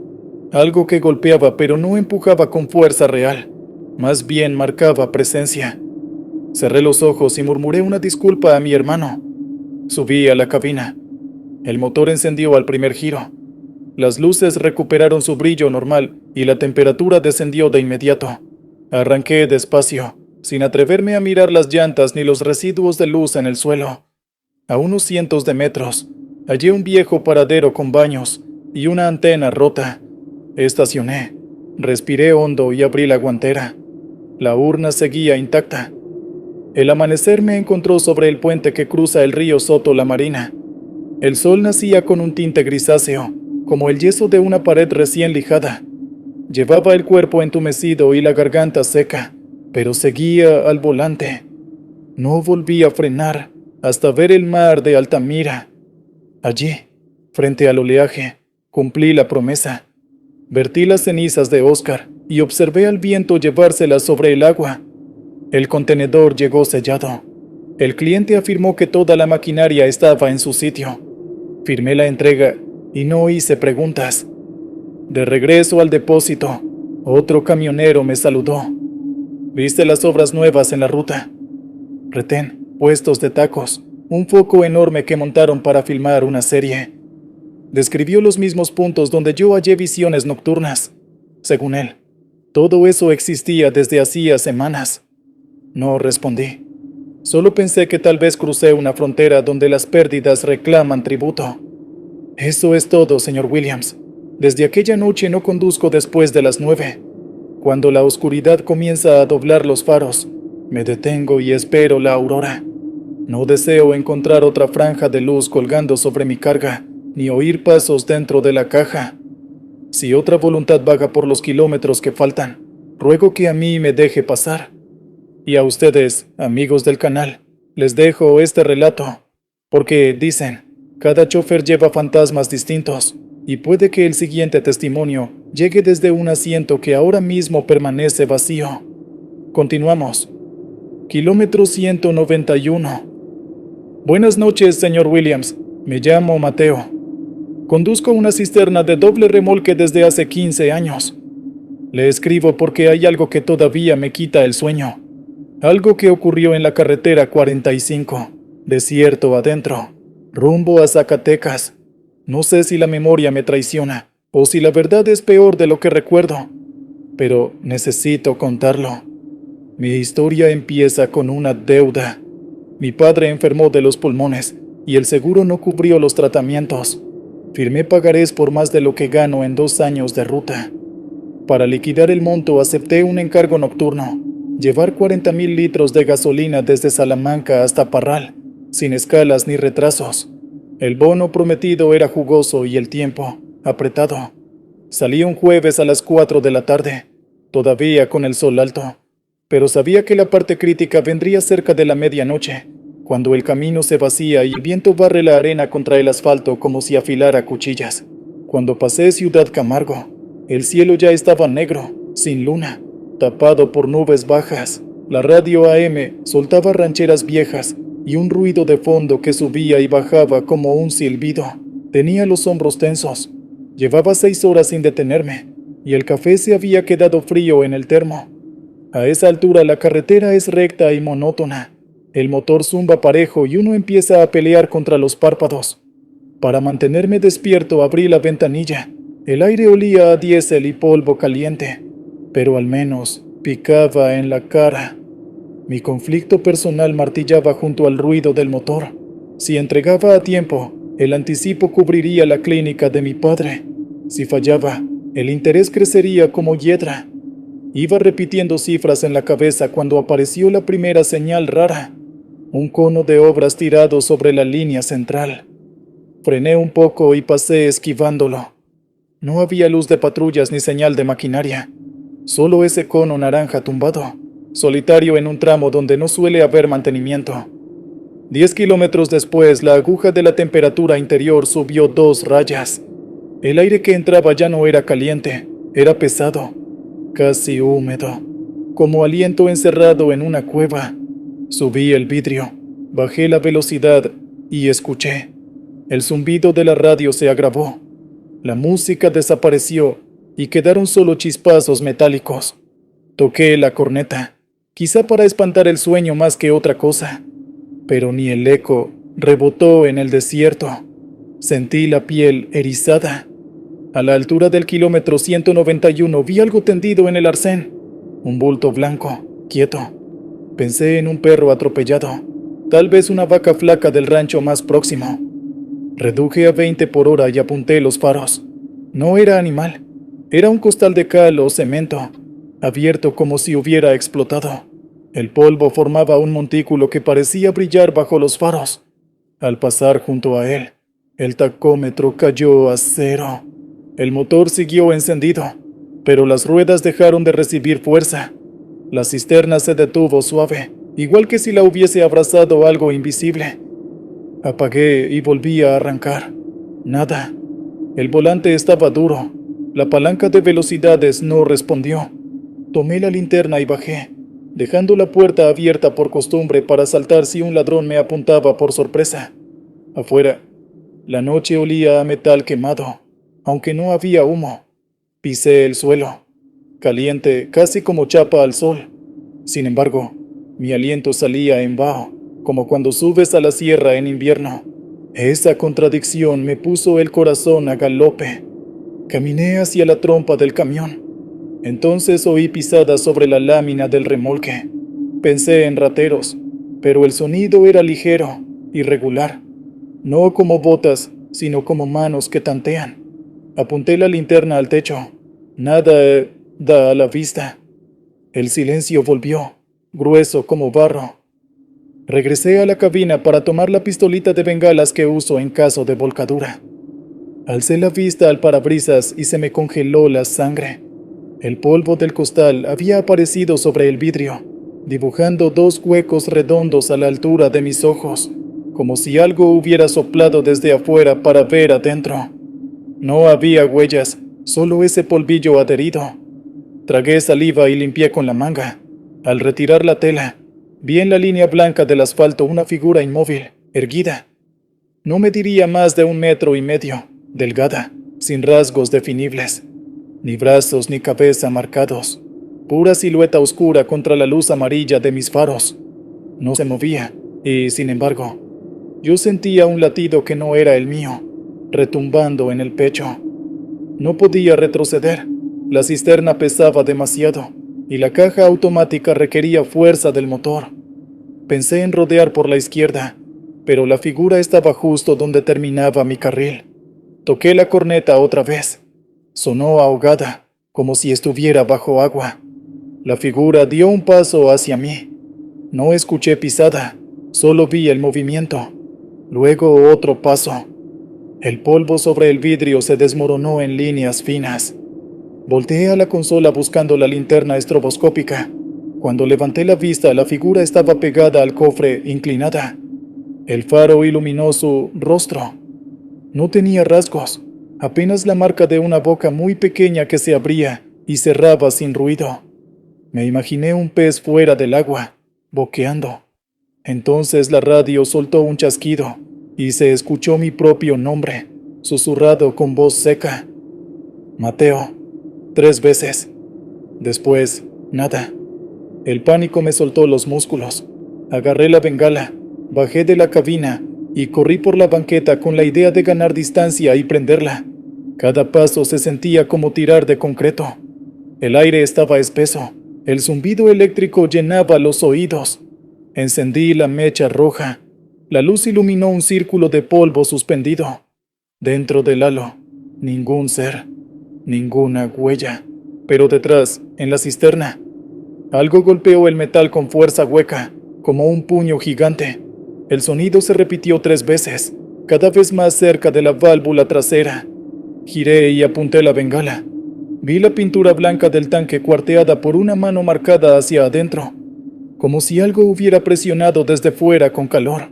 Algo que golpeaba pero no empujaba con fuerza real. Más bien marcaba presencia. Cerré los ojos y murmuré una disculpa a mi hermano. Subí a la cabina. El motor encendió al primer giro. Las luces recuperaron su brillo normal y la temperatura descendió de inmediato. Arranqué despacio, sin atreverme a mirar las llantas ni los residuos de luz en el suelo. A unos cientos de metros, hallé un viejo paradero con baños y una antena rota. Estacioné, respiré hondo y abrí la guantera. La urna seguía intacta. El amanecer me encontró sobre el puente que cruza el río Soto la Marina. El sol nacía con un tinte grisáceo, como el yeso de una pared recién lijada. Llevaba el cuerpo entumecido y la garganta seca, pero seguía al volante. No volví a frenar hasta ver el mar de Altamira. Allí, frente al oleaje, cumplí la promesa. Vertí las cenizas de Oscar y observé al viento llevárselas sobre el agua. El contenedor llegó sellado. El cliente afirmó que toda la maquinaria estaba en su sitio. Firmé la entrega y no hice preguntas. De regreso al depósito, otro camionero me saludó. «¿Viste las obras nuevas en la ruta?» «Retén, puestos de tacos, un foco enorme que montaron para filmar una serie». Describió los mismos puntos donde yo hallé visiones nocturnas. Según él, todo eso existía desde hacía semanas. No respondí. Solo pensé que tal vez crucé una frontera donde las pérdidas reclaman tributo. Eso es todo, señor Williams. Desde aquella noche no conduzco después de las 9. Cuando la oscuridad comienza a doblar los faros, me detengo y espero la aurora. No deseo encontrar otra franja de luz colgando sobre mi carga, ni oír pasos dentro de la caja. Si otra voluntad vaga por los kilómetros que faltan, ruego que a mí me deje pasar. Y a ustedes, amigos del canal, les dejo este relato, porque dicen, cada chofer lleva fantasmas distintos, y puede que el siguiente testimonio llegue desde un asiento que ahora mismo permanece vacío. Continuamos. Kilómetro 191. Buenas noches, señor Williams. Me llamo Mateo. Conduzco una cisterna de doble remolque desde hace 15 años. Le escribo porque hay algo que todavía me quita el sueño. Algo que ocurrió en la carretera 45, desierto adentro, rumbo a Zacatecas. No sé si la memoria me traiciona o si la verdad es peor de lo que recuerdo, pero necesito contarlo. Mi historia empieza con una deuda. Mi padre enfermó de los pulmones y el seguro no cubrió los tratamientos. Firmé pagarés por más de lo que gano en 2 años de ruta. Para liquidar el monto acepté un encargo nocturno. Llevar 40.000 litros de gasolina desde Salamanca hasta Parral, sin escalas ni retrasos. El bono prometido era jugoso y el tiempo, apretado. Salí un jueves a las 4 de la tarde, todavía con el sol alto, pero sabía que la parte crítica vendría cerca de la medianoche, cuando el camino se vacía y el viento barre la arena contra el asfalto como si afilara cuchillas. Cuando pasé Ciudad Camargo, el cielo ya estaba negro, sin luna, tapado por nubes bajas. La radio AM soltaba rancheras viejas y un ruido de fondo que subía y bajaba como un silbido. Tenía los hombros tensos. Llevaba 6 horas sin detenerme, y el café se había quedado frío en el termo. A esa altura la carretera es recta y monótona. El motor zumba parejo y uno empieza a pelear contra los párpados. Para mantenerme despierto abrí la ventanilla. El aire olía a diésel y polvo caliente, pero al menos picaba en la cara. Mi conflicto personal martillaba junto al ruido del motor. Si entregaba a tiempo, el anticipo cubriría la clínica de mi padre. Si fallaba, el interés crecería como hiedra. Iba repitiendo cifras en la cabeza cuando apareció la primera señal rara. Un cono de obras tirado sobre la línea central. Frené un poco y pasé esquivándolo. No había luz de patrullas ni señal de maquinaria. Solo ese cono naranja tumbado, solitario en un tramo donde no suele haber mantenimiento. 10 kilómetros después, la aguja de la temperatura interior subió 2 rayas. El aire que entraba ya no era caliente, era pesado, casi húmedo, como aliento encerrado en una cueva. Subí el vidrio, bajé la velocidad y escuché. El zumbido de la radio se agravó. La música desapareció y quedaron solo chispazos metálicos. Toqué la corneta, quizá para espantar el sueño más que otra cosa, pero ni el eco rebotó en el desierto. Sentí la piel erizada. A la altura del kilómetro 191 vi algo tendido en el arcén, un bulto blanco, quieto. Pensé en un perro atropellado, tal vez una vaca flaca del rancho más próximo. Reduje a 20 por hora y apunté los faros. No era animal, era un costal de cal o cemento, abierto como si hubiera explotado. El polvo formaba un montículo que parecía brillar bajo los faros. Al pasar junto a él, el tacómetro cayó a 0. El motor siguió encendido, pero las ruedas dejaron de recibir fuerza. La cisterna se detuvo suave, igual que si la hubiese abrazado algo invisible. Apagué y volví a arrancar. Nada. El volante estaba duro. La palanca de velocidades no respondió. Tomé la linterna y bajé, dejando la puerta abierta por costumbre para saltar si un ladrón me apuntaba por sorpresa. Afuera, la noche olía a metal quemado, aunque no había humo. Pisé el suelo, caliente, casi como chapa al sol. Sin embargo, mi aliento salía en vaho, como cuando subes a la sierra en invierno. Esa contradicción me puso el corazón a galope. Caminé hacia la trompa del camión. Entonces oí pisadas sobre la lámina del remolque. Pensé en rateros, pero el sonido era ligero, irregular. No como botas, sino como manos que tantean. Apunté la linterna al techo. Nada da a la vista. El silencio volvió, grueso como barro. Regresé a la cabina para tomar la pistolita de bengalas que uso en caso de volcadura. Alcé la vista al parabrisas y se me congeló la sangre. El polvo del costal había aparecido sobre el vidrio, dibujando 2 huecos redondos a la altura de mis ojos, como si algo hubiera soplado desde afuera para ver adentro. No había huellas, solo ese polvillo adherido. Tragué saliva y limpié con la manga. Al retirar la tela, vi en la línea blanca del asfalto una figura inmóvil, erguida. No mediría más de 1,5 metros, delgada, sin rasgos definibles, ni brazos ni cabeza marcados, pura silueta oscura contra la luz amarilla de mis faros. No se movía, y, sin embargo, yo sentía un latido que no era el mío, retumbando en el pecho. No podía retroceder, la cisterna pesaba demasiado, y la caja automática requería fuerza del motor. Pensé en rodear por la izquierda, pero la figura estaba justo donde terminaba mi carril. Toqué la corneta otra vez. Sonó ahogada, como si estuviera bajo agua. La figura dio un paso hacia mí. No escuché pisada, solo vi el movimiento. Luego otro paso. El polvo sobre el vidrio se desmoronó en líneas finas. Volteé a la consola buscando la linterna estroboscópica. Cuando levanté la vista, la figura estaba pegada al cofre, inclinada. El faro iluminó su rostro. No tenía rasgos, apenas la marca de una boca muy pequeña que se abría y cerraba sin ruido. Me imaginé un pez fuera del agua, boqueando. Entonces la radio soltó un chasquido y se escuchó mi propio nombre, susurrado con voz seca. Mateo, 3 veces. Después, nada. El pánico me soltó los músculos. Agarré la bengala, bajé de la cabina y corrí por la banqueta con la idea de ganar distancia y prenderla. Cada paso se sentía como tirar de concreto. El aire estaba espeso. El zumbido eléctrico llenaba los oídos. Encendí la mecha roja. La luz iluminó un círculo de polvo suspendido. Dentro del halo, ningún ser, ninguna huella. Pero detrás, en la cisterna, algo golpeó el metal con fuerza hueca, como un puño gigante. El sonido se repitió 3 veces, cada vez más cerca de la válvula trasera. Giré y apunté la bengala. Vi la pintura blanca del tanque cuarteada por una mano marcada hacia adentro, como si algo hubiera presionado desde fuera con calor.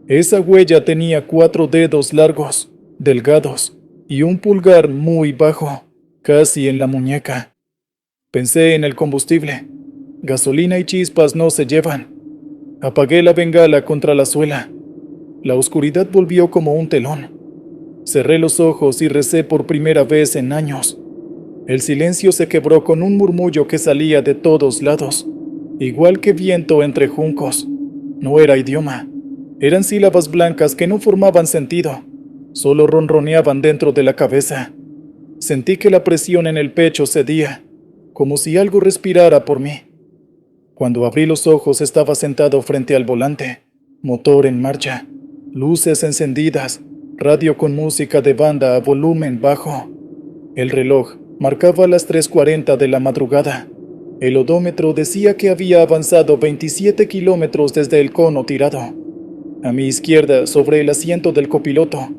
Esa huella tenía 4 dedos largos, delgados, y un pulgar muy bajo, casi en la muñeca. Pensé en el combustible. Gasolina y chispas no se llevan. Apagué la bengala contra la suela. La oscuridad volvió como un telón. Cerré los ojos y recé por primera vez en años. El silencio se quebró con un murmullo que salía de todos lados, igual que viento entre juncos. No era idioma. Eran sílabas blancas que no formaban sentido, solo ronroneaban dentro de la cabeza. Sentí que la presión en el pecho cedía, como si algo respirara por mí. Cuando abrí los ojos estaba sentado frente al volante, motor en marcha, luces encendidas, radio con música de banda a volumen bajo. El reloj marcaba las 3:40 de la madrugada. El odómetro decía que había avanzado 27 kilómetros desde el cono tirado. A mi izquierda, sobre el asiento del copiloto,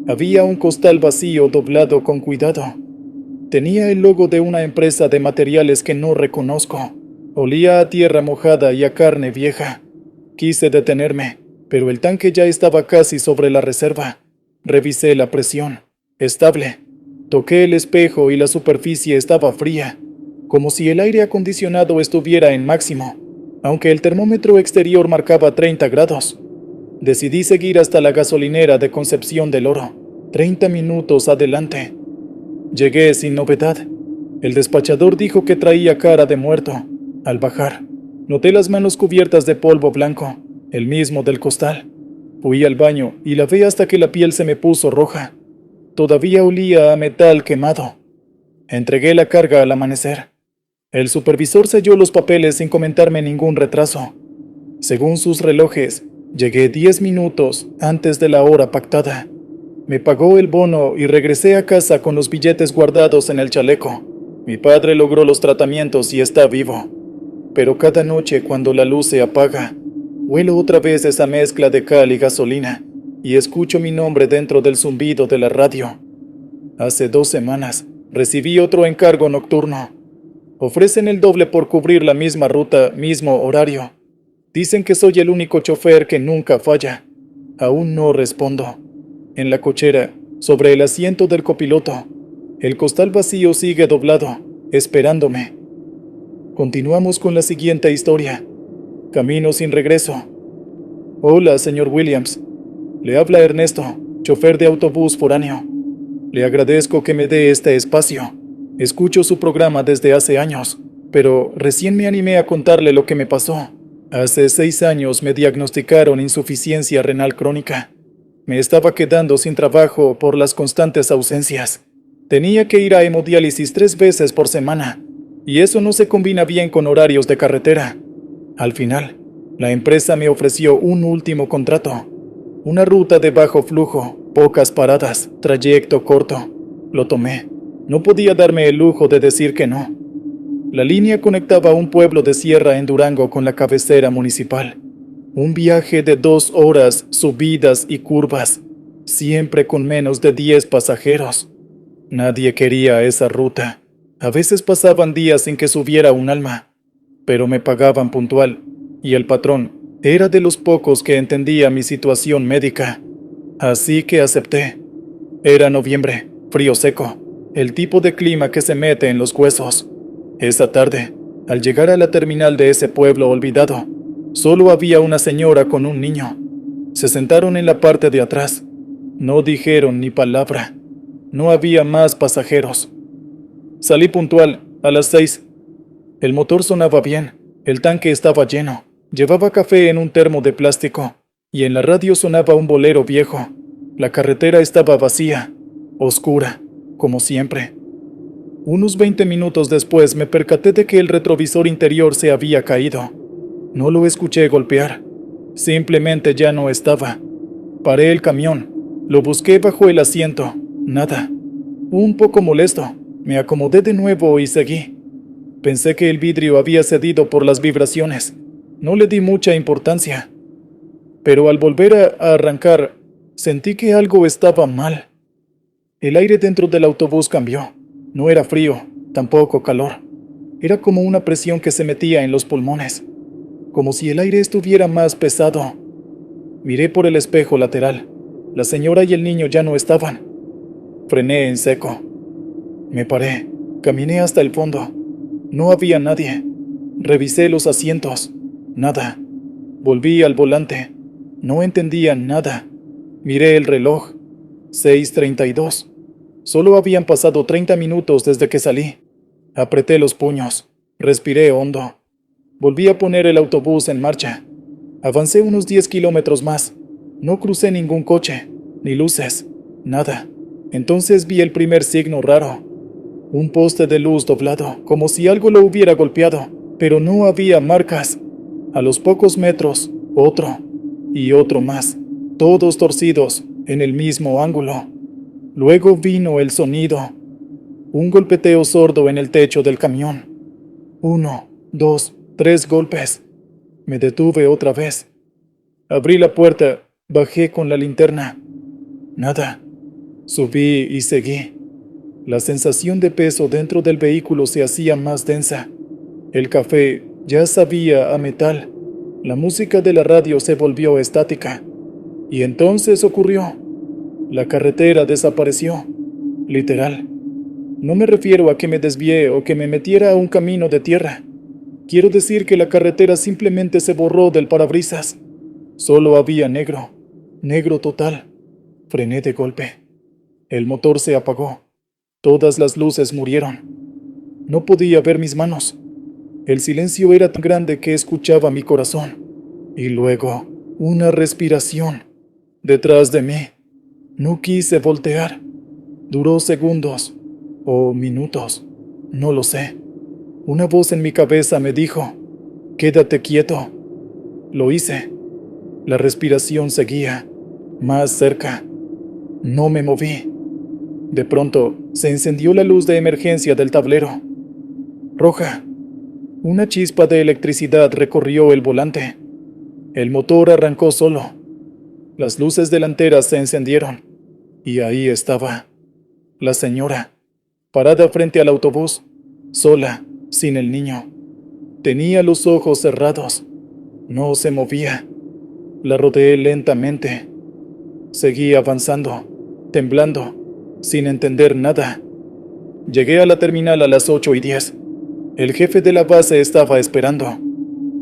había un costal vacío doblado con cuidado. Tenía el logo de una empresa de materiales que no reconozco. Olía a tierra mojada y a carne vieja. Quise detenerme, pero el tanque ya estaba casi sobre la reserva. Revisé la presión. Estable. Toqué el espejo y la superficie estaba fría, como si el aire acondicionado estuviera en máximo, aunque el termómetro exterior marcaba 30 grados. Decidí seguir hasta la gasolinera de Concepción del Oro, 30 minutos adelante. Llegué sin novedad. El despachador dijo que traía cara de muerto. Al bajar, noté las manos cubiertas de polvo blanco, el mismo del costal. Fui al baño y lavé hasta que la piel se me puso roja. Todavía olía a metal quemado. Entregué la carga al amanecer. El supervisor selló los papeles sin comentarme ningún retraso. Según sus relojes, llegué 10 minutos antes de la hora pactada. Me pagó el bono y regresé a casa con los billetes guardados en el chaleco. Mi padre logró los tratamientos y está vivo. Pero cada noche cuando la luz se apaga, huelo otra vez esa mezcla de cal y gasolina y escucho mi nombre dentro del zumbido de la radio. Hace 2 semanas recibí otro encargo nocturno. Ofrecen el doble por cubrir la misma ruta, mismo horario. Dicen que soy el único chofer que nunca falla. Aún no respondo. En la cochera, sobre el asiento del copiloto, el costal vacío sigue doblado, esperándome. Continuamos con la siguiente historia. Camino sin regreso. Hola, señor Williams. Le habla Ernesto, chofer de autobús foráneo. Le agradezco que me dé este espacio. Escucho su programa desde hace años, pero recién me animé a contarle lo que me pasó. Hace 6 años me diagnosticaron insuficiencia renal crónica. Me estaba quedando sin trabajo por las constantes ausencias. Tenía que ir a hemodiálisis 3 veces por semana, y eso no se combina bien con horarios de carretera. Al final, la empresa me ofreció un último contrato. Una ruta de bajo flujo, pocas paradas, trayecto corto. Lo tomé. No podía darme el lujo de decir que no. La línea conectaba un pueblo de sierra en Durango con la cabecera municipal. Un viaje de 2 horas, subidas y curvas, siempre con menos de 10 pasajeros. Nadie quería esa ruta. A veces pasaban días sin que subiera un alma, pero me pagaban puntual, y el patrón era de los pocos que entendía mi situación médica. Así que acepté. Era noviembre, frío seco, el tipo de clima que se mete en los huesos. Esa tarde, al llegar a la terminal de ese pueblo olvidado, solo había una señora con un niño. Se sentaron en la parte de atrás. No dijeron ni palabra. No había más pasajeros. Salí puntual, a las 6. El motor sonaba bien, el tanque estaba lleno, llevaba café en un termo de plástico, y en la radio sonaba un bolero viejo. La carretera estaba vacía, oscura, como siempre. Unos 20 minutos después me percaté de que el retrovisor interior se había caído. No lo escuché golpear, simplemente ya no estaba. Paré el camión, lo busqué bajo el asiento, nada. Un poco molesto, me acomodé de nuevo y seguí. Pensé que el vidrio había cedido por las vibraciones. No le di mucha importancia. Pero al volver a arrancar, sentí que algo estaba mal. El aire dentro del autobús cambió. No era frío, tampoco calor. Era como una presión que se metía en los pulmones, como si el aire estuviera más pesado. Miré por el espejo lateral. La señora y el niño ya no estaban. Frené en seco. Me paré, caminé hasta el fondo. No había nadie. Revisé los asientos. Nada. Volví al volante. No entendía nada. Miré el reloj. 6:32. Solo habían pasado 30 minutos desde que salí. Apreté los puños. Respiré hondo. Volví a poner el autobús en marcha. Avancé unos 10 kilómetros más. No crucé ningún coche, ni luces, nada. Entonces vi el primer signo raro. Un poste de luz doblado, como si algo lo hubiera golpeado, pero no había marcas. A los pocos metros, otro, y otro más, todos torcidos, en el mismo ángulo. Luego vino el sonido. Un golpeteo sordo en el techo del camión. 1, 2, 3 golpes. Me detuve otra vez. Abrí la puerta, bajé con la linterna. Nada. Subí y seguí. La sensación de peso dentro del vehículo se hacía más densa. El café ya sabía a metal. La música de la radio se volvió estática. Y entonces ocurrió. La carretera desapareció. Literal. No me refiero a que me desvié o que me metiera a un camino de tierra. Quiero decir que la carretera simplemente se borró del parabrisas. Solo había negro. Negro total. Frené de golpe. El motor se apagó. Todas las luces murieron. No podía ver mis manos. El silencio era tan grande que escuchaba mi corazón. Y luego, una respiración. Detrás de mí. No quise voltear. Duró segundos. O minutos. No lo sé. Una voz en mi cabeza me dijo, «Quédate quieto». Lo hice. La respiración seguía. Más cerca. No me moví. De pronto, se encendió la luz de emergencia del tablero. Roja. Una chispa de electricidad recorrió el volante. El motor arrancó solo. Las luces delanteras se encendieron. Y ahí estaba. La señora, parada frente al autobús, sola, sin el niño. Tenía los ojos cerrados. No se movía. La rodeé lentamente. Seguí avanzando, temblando, sin entender nada. Llegué a la terminal a las 8:10. El jefe de la base estaba esperando.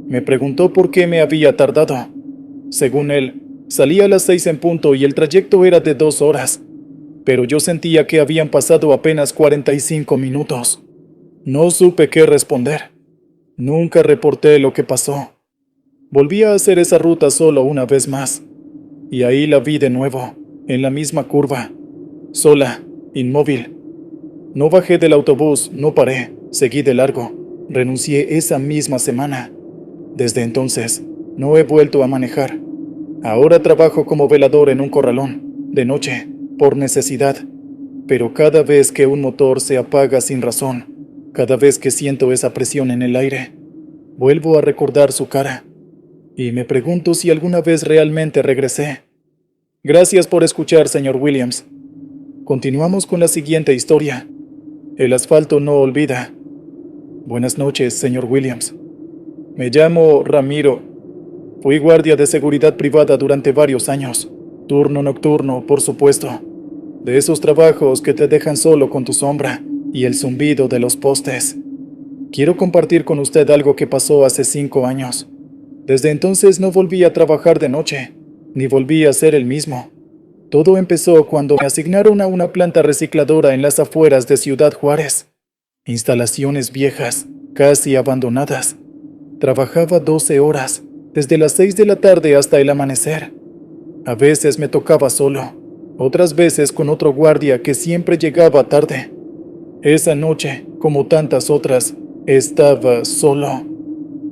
Me preguntó por qué me había tardado. Según él, salía a las 6 en punto y el trayecto era de 2 horas. Pero yo sentía que habían pasado apenas 45 minutos. No supe qué responder. Nunca reporté lo que pasó. Volví a hacer esa ruta solo una vez más. Y ahí la vi de nuevo, en la misma curva. Sola, inmóvil. No bajé del autobús, no paré, seguí de largo. Renuncié esa misma semana. Desde entonces, no he vuelto a manejar. Ahora trabajo como velador en un corralón, de noche, por necesidad. Pero cada vez que un motor se apaga sin razón, Cada vez que siento esa presión en el aire, vuelvo a recordar su cara y me pregunto si alguna vez realmente regresé. Gracias por escuchar, señor Williams. Continuamos con la siguiente historia. El asfalto no olvida. Buenas noches, señor Williams. Me llamo Ramiro. Fui guardia de seguridad privada durante varios años. Turno nocturno, por supuesto. De esos trabajos que te dejan solo con tu sombra y el zumbido de los postes. Quiero compartir con usted algo que pasó hace 5 años. Desde entonces no volví a trabajar de noche, ni volví a ser el mismo. Todo empezó cuando me asignaron a una planta recicladora en las afueras de Ciudad Juárez. Instalaciones viejas, casi abandonadas. Trabajaba 12 horas, desde las 6 de la tarde hasta el amanecer. A veces me tocaba solo, otras veces con otro guardia que siempre llegaba tarde. Esa noche, como tantas otras, estaba solo.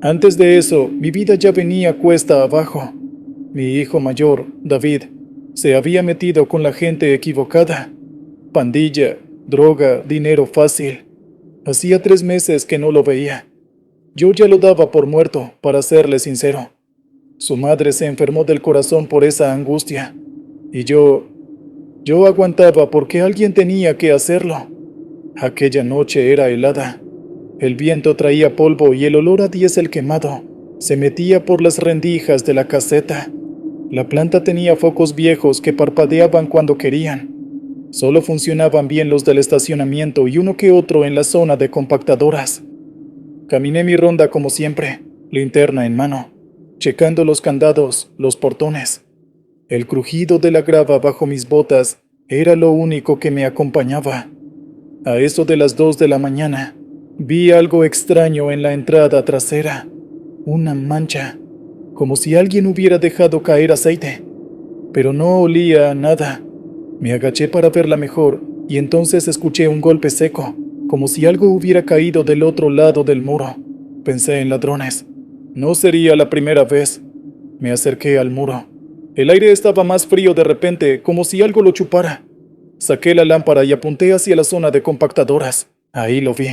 Antes de eso, mi vida ya venía cuesta abajo. Mi hijo mayor, David, se había metido con la gente equivocada. Pandilla, droga, dinero fácil. Hacía 3 meses que no lo veía. Yo ya lo daba por muerto, para serle sincero. Su madre se enfermó del corazón por esa angustia. Y yo aguantaba porque alguien tenía que hacerlo. Aquella noche era helada. El viento traía polvo y el olor a diésel quemado se metía por las rendijas de la caseta. La planta tenía focos viejos que parpadeaban cuando querían. Solo funcionaban bien los del estacionamiento y uno que otro en la zona de compactadoras. Caminé mi ronda como siempre, linterna en mano, checando los candados, los portones. El crujido de la grava bajo mis botas era lo único que me acompañaba. A eso de las 2 de la mañana, vi algo extraño en la entrada trasera. Una mancha, como si alguien hubiera dejado caer aceite. Pero no olía a nada. Me agaché para verla mejor y entonces escuché un golpe seco, como si algo hubiera caído del otro lado del muro. Pensé en ladrones. No sería la primera vez. Me acerqué al muro. El aire estaba más frío de repente, como si algo lo chupara. Saqué la lámpara y apunté hacia la zona de compactadoras. Ahí lo vi.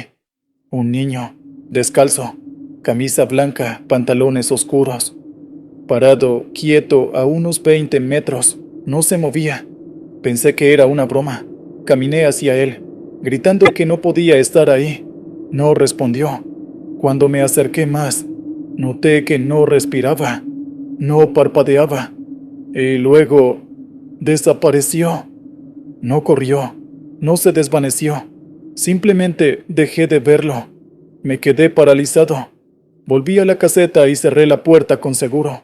Un niño, descalzo, camisa blanca, pantalones oscuros. Parado, quieto, a unos 20 metros. No se movía. Pensé que era una broma. Caminé hacia él, gritando que no podía estar ahí. No respondió. Cuando me acerqué más, noté que no respiraba, no parpadeaba. Y luego desapareció. No corrió, no se desvaneció. Simplemente dejé de verlo. Me quedé paralizado. Volví a la caseta y cerré la puerta con seguro.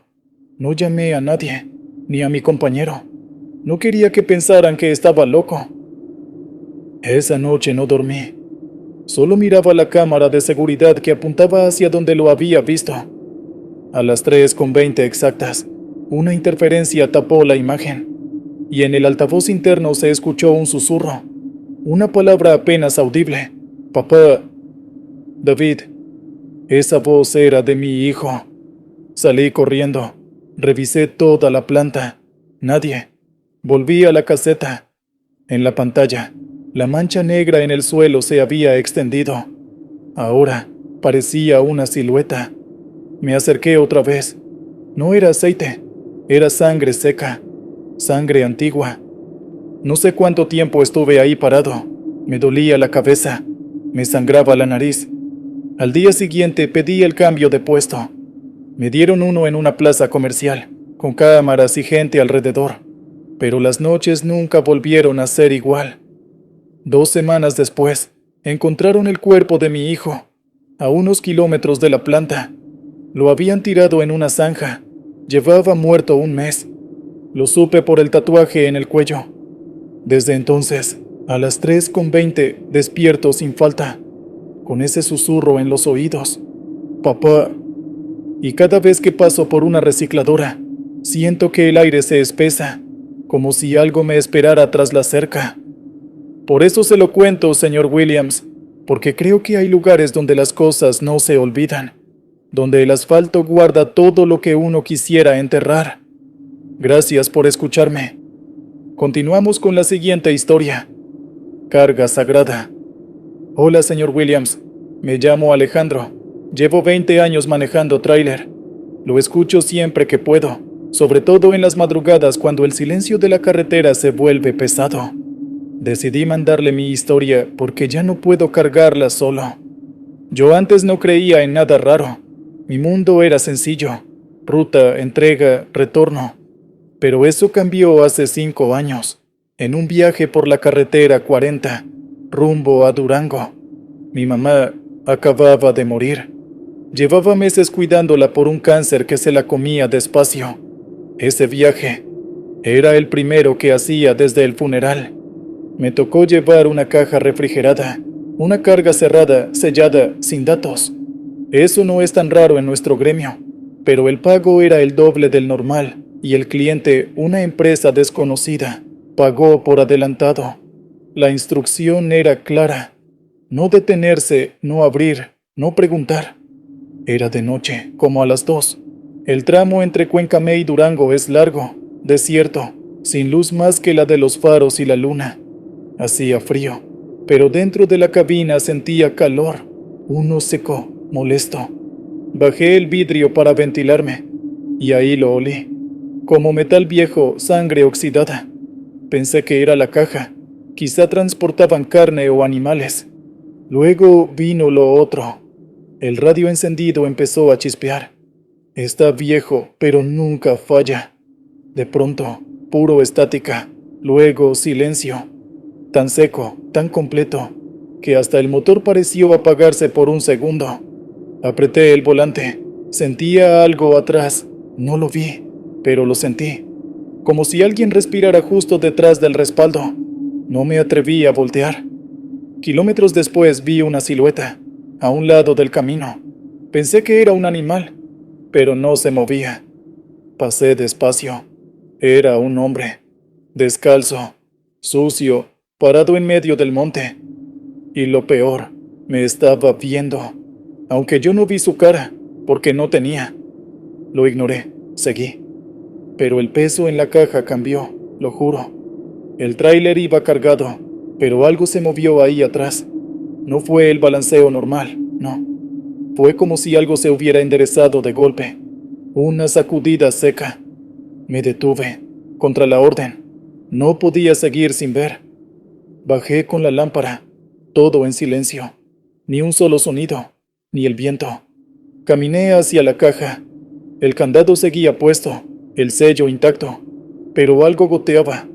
No llamé a nadie, ni a mi compañero. No quería que pensaran que estaba loco. Esa noche no dormí. Solo miraba la cámara de seguridad que apuntaba hacia donde lo había visto. A las 3:20 exactas, una interferencia tapó la imagen, y en el altavoz interno se escuchó un susurro. Una palabra apenas audible. Papá. David. Esa voz era de mi hijo. Salí corriendo. Revisé toda la planta. Nadie. Volví a la caseta. En la pantalla, la mancha negra en el suelo se había extendido. Ahora parecía una silueta. Me acerqué otra vez. No era aceite, era sangre seca, sangre antigua. No sé cuánto tiempo estuve ahí parado. Me dolía la cabeza, me sangraba la nariz. Al día siguiente pedí el cambio de puesto. Me dieron uno en una plaza comercial, con cámaras y gente alrededor. Pero las noches nunca volvieron a ser igual. 2 semanas después, encontraron el cuerpo de mi hijo, a unos kilómetros de la planta. Lo habían tirado en una zanja. Llevaba muerto 1 mes. Lo supe por el tatuaje en el cuello. Desde entonces, a las 3:20, despierto sin falta, con ese susurro en los oídos. Papá. Y cada vez que paso por una recicladora, siento que el aire se espesa, como si algo me esperara tras la cerca. Por eso se lo cuento, señor Williams, porque creo que hay lugares donde las cosas no se olvidan, donde el asfalto guarda todo lo que uno quisiera enterrar. Gracias por escucharme. Continuamos con la siguiente historia. Carga sagrada. Hola, señor Williams. Me llamo Alejandro. Llevo 20 años manejando tráiler. Lo escucho siempre que puedo, sobre todo en las madrugadas cuando el silencio de la carretera se vuelve pesado. Decidí mandarle mi historia porque ya no puedo cargarla solo. Yo antes no creía en nada raro. Mi mundo era sencillo: ruta, entrega, retorno. Pero eso cambió hace 5 años, en un viaje por la carretera 40, rumbo a Durango. Mi mamá acababa de morir. Llevaba meses cuidándola por un cáncer que se la comía despacio. Ese viaje era el primero que hacía desde el funeral. Me tocó llevar una caja refrigerada, una carga cerrada, sellada, sin datos. Eso no es tan raro en nuestro gremio, pero el pago era el doble del normal y el cliente, una empresa desconocida, pagó por adelantado. La instrucción era clara: no detenerse, no abrir, no preguntar. Era de noche, como a las 2. El tramo entre Cuencamé y Durango es largo, desierto, sin luz más que la de los faros y la luna. Hacía frío, pero dentro de la cabina sentía calor, uno seco, molesto. Bajé el vidrio para ventilarme, y ahí lo olí, como metal viejo, sangre oxidada. Pensé que era la caja, quizá transportaban carne o animales. Luego vino lo otro. El radio encendido empezó a chispear. Está viejo, pero nunca falla. De pronto, puro estática, luego silencio. Tan seco, tan completo, que hasta el motor pareció apagarse por un segundo. Apreté el volante. Sentía algo atrás. No lo vi, pero lo sentí. Como si alguien respirara justo detrás del respaldo. No me atreví a voltear. Kilómetros después vi una silueta, a un lado del camino. Pensé que era un animal, pero no se movía. Pasé despacio. Era un hombre, descalzo, sucio, parado en medio del monte. Y lo peor, me estaba viendo, aunque yo no vi su cara, porque no tenía. Lo ignoré, seguí. Pero el peso en la caja cambió, lo juro. El tráiler iba cargado, pero algo se movió ahí atrás. No fue el balanceo normal, no. Fue como si algo se hubiera enderezado de golpe. Una sacudida seca. Me detuve, contra la orden. No podía seguir sin ver. Bajé con la lámpara, todo en silencio. Ni un solo sonido, ni el viento. Caminé hacia la caja. El candado seguía puesto, el sello intacto, pero algo goteaba.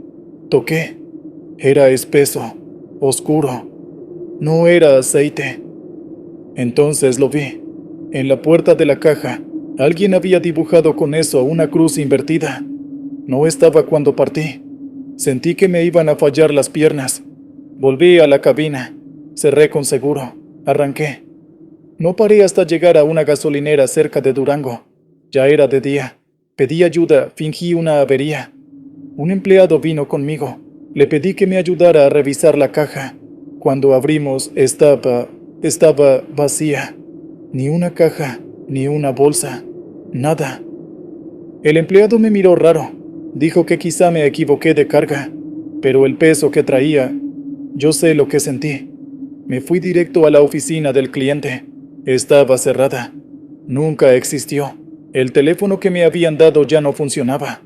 Toqué. Era espeso, oscuro. No era aceite. Entonces lo vi. En la puerta de la caja, alguien había dibujado con eso una cruz invertida. No estaba cuando partí. Sentí que me iban a fallar las piernas. Volví a la cabina. Cerré con seguro. Arranqué. No paré hasta llegar a una gasolinera cerca de Durango. Ya era de día. Pedí ayuda, fingí una avería. Un empleado vino conmigo. Le pedí que me ayudara a revisar la caja. Cuando abrimos, estaba vacía. Ni una caja, ni una bolsa, nada. El empleado me miró raro. Dijo que quizá me equivoqué de carga, pero el peso que traía, yo sé lo que sentí. Me fui directo a la oficina del cliente. Estaba cerrada. Nunca existió. El teléfono que me habían dado ya no funcionaba.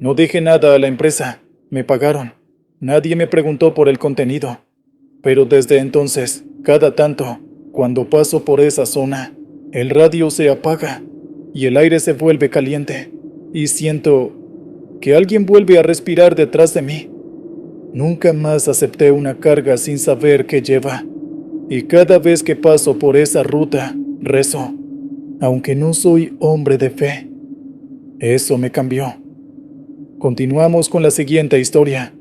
No dije nada a la empresa. Me pagaron. Nadie me preguntó por el contenido. Pero desde entonces, cada tanto, cuando paso por esa zona, el radio se apaga y el aire se vuelve caliente y siento que alguien vuelve a respirar detrás de mí. Nunca más acepté una carga sin saber qué lleva, y cada vez que paso por esa ruta, rezo, aunque no soy hombre de fe. Eso me cambió. Continuamos con la siguiente historia.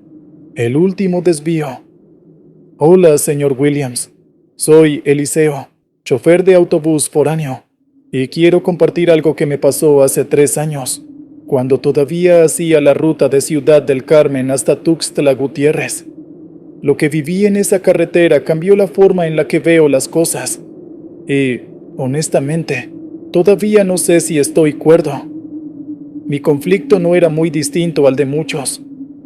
El último desvío. Hola, señor Williams. Soy Eliseo, chofer de autobús foráneo, y quiero compartir algo que me pasó hace 3 años, cuando todavía hacía la ruta de Ciudad del Carmen hasta Tuxtla Gutiérrez. Lo que viví en esa carretera cambió la forma en la que veo las cosas, y, honestamente, todavía no sé si estoy cuerdo. Mi conflicto no era muy distinto al de muchos.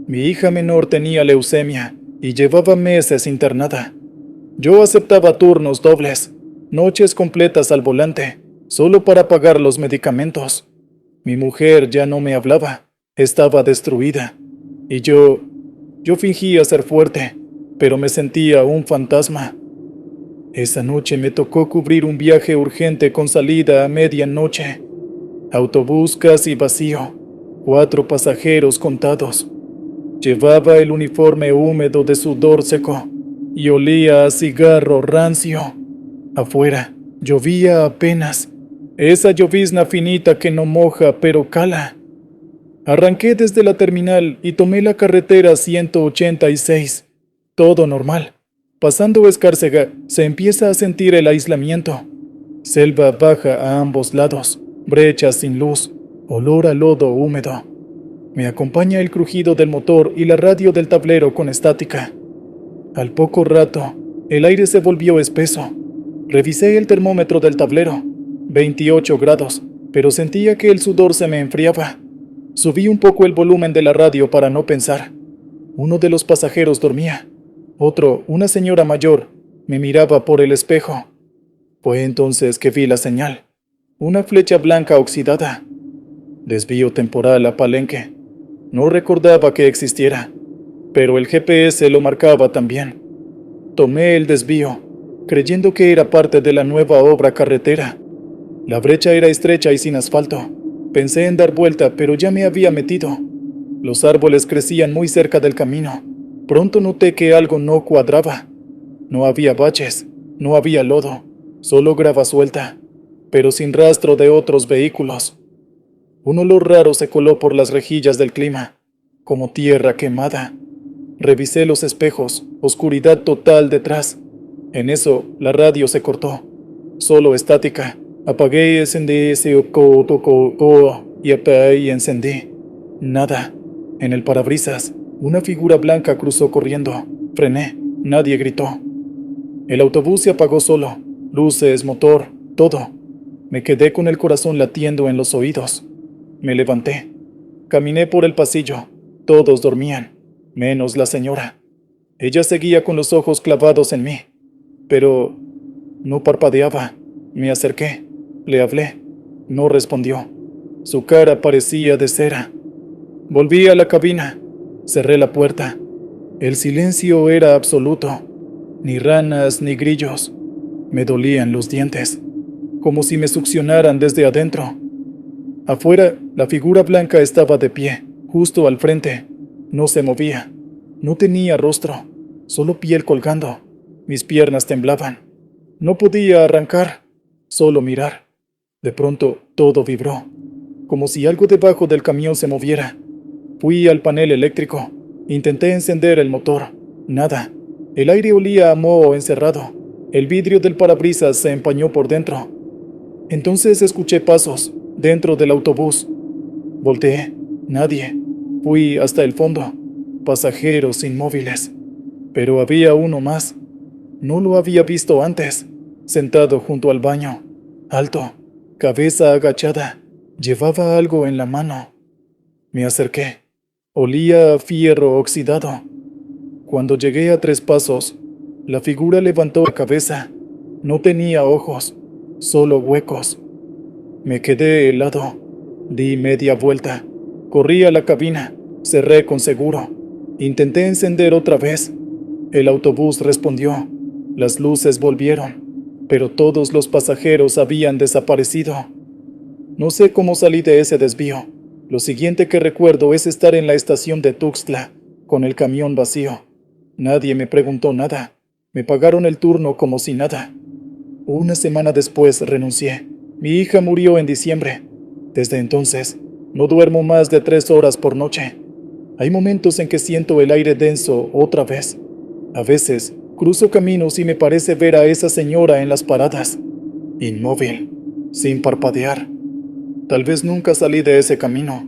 Mi hija menor tenía leucemia y llevaba meses internada. Yo aceptaba turnos dobles. Noches completas al volante, solo para pagar los medicamentos. Mi mujer ya no me hablaba, estaba destruida. Y yo fingía ser fuerte, pero me sentía un fantasma. Esa noche me tocó cubrir un viaje urgente con salida a medianoche. Autobús casi vacío, 4 pasajeros contados. Llevaba el uniforme húmedo de sudor seco y olía a cigarro rancio. Afuera llovía apenas, esa llovizna finita que no moja pero cala. Arranqué desde la terminal y tomé la carretera 186. Todo normal. Pasando Escárcega, se empieza a sentir el aislamiento. Selva baja a ambos lados, brechas sin luz, olor a lodo húmedo. Me acompaña el crujido del motor y la radio del tablero con estática. Al poco rato, el aire se volvió espeso. Revisé el termómetro del tablero, 28 grados, pero sentía que el sudor se me enfriaba. Subí un poco el volumen de la radio para no pensar. Uno de los pasajeros dormía. Otro, una señora mayor, me miraba por el espejo. Fue entonces que vi la señal. Una flecha blanca oxidada. Desvío temporal a Palenque. No recordaba que existiera, pero el GPS lo marcaba también. Tomé el desvío, creyendo que era parte de la nueva obra carretera. La brecha era estrecha y sin asfalto. Pensé en dar vuelta, pero ya me había metido. Los árboles crecían muy cerca del camino. Pronto noté que algo no cuadraba. No había baches, no había lodo, solo grava suelta, pero sin rastro de otros vehículos. Un olor raro se coló por las rejillas del clima, como tierra quemada. Revisé los espejos, oscuridad total detrás. En eso, la radio se cortó. Solo estática. Apagué y encendí y apagué y encendí. Nada. En el parabrisas, una figura blanca cruzó corriendo. Frené. Nadie gritó. El autobús se apagó solo. Luces, motor, todo. Me quedé con el corazón latiendo en los oídos. Me levanté. Caminé por el pasillo. Todos dormían, menos la señora. Ella seguía con los ojos clavados en mí, pero no parpadeaba. Me acerqué. Le hablé. No respondió. Su cara parecía de cera. Volví a la cabina. Cerré la puerta. El silencio era absoluto. Ni ranas ni grillos. Me dolían los dientes, como si me succionaran desde adentro. Afuera, la figura blanca estaba de pie, justo al frente. No se movía. No tenía rostro, solo piel colgando. Mis piernas temblaban. No podía arrancar, solo mirar. De pronto, todo vibró, como si algo debajo del camión se moviera. Fui al panel eléctrico. Intenté encender el motor. Nada. El aire olía a moho encerrado. El vidrio del parabrisas se empañó por dentro. Entonces escuché pasos dentro del autobús. Volteé. Nadie. Fui hasta el fondo. Pasajeros inmóviles. Pero había uno más. No lo había visto antes. Sentado junto al baño. Alto. Cabeza agachada. Llevaba algo en la mano. Me acerqué. Olía a fierro oxidado. Cuando llegué a 3 pasos, la figura levantó la cabeza. No tenía ojos, solo huecos. Me quedé helado. Di media vuelta. Corrí a la cabina. Cerré con seguro. Intenté encender otra vez. El autobús respondió. Las luces volvieron, pero todos los pasajeros habían desaparecido. No sé cómo salí de ese desvío. Lo siguiente que recuerdo es estar en la estación de Tuxtla, con el camión vacío. Nadie me preguntó nada. Me pagaron el turno como si nada. Una semana después renuncié. Mi hija murió en diciembre. Desde entonces, no duermo más de 3 horas por noche. Hay momentos en que siento el aire denso otra vez. A veces, cruzo caminos y me parece ver a esa señora en las paradas, inmóvil, sin parpadear. Tal vez nunca salí de ese camino.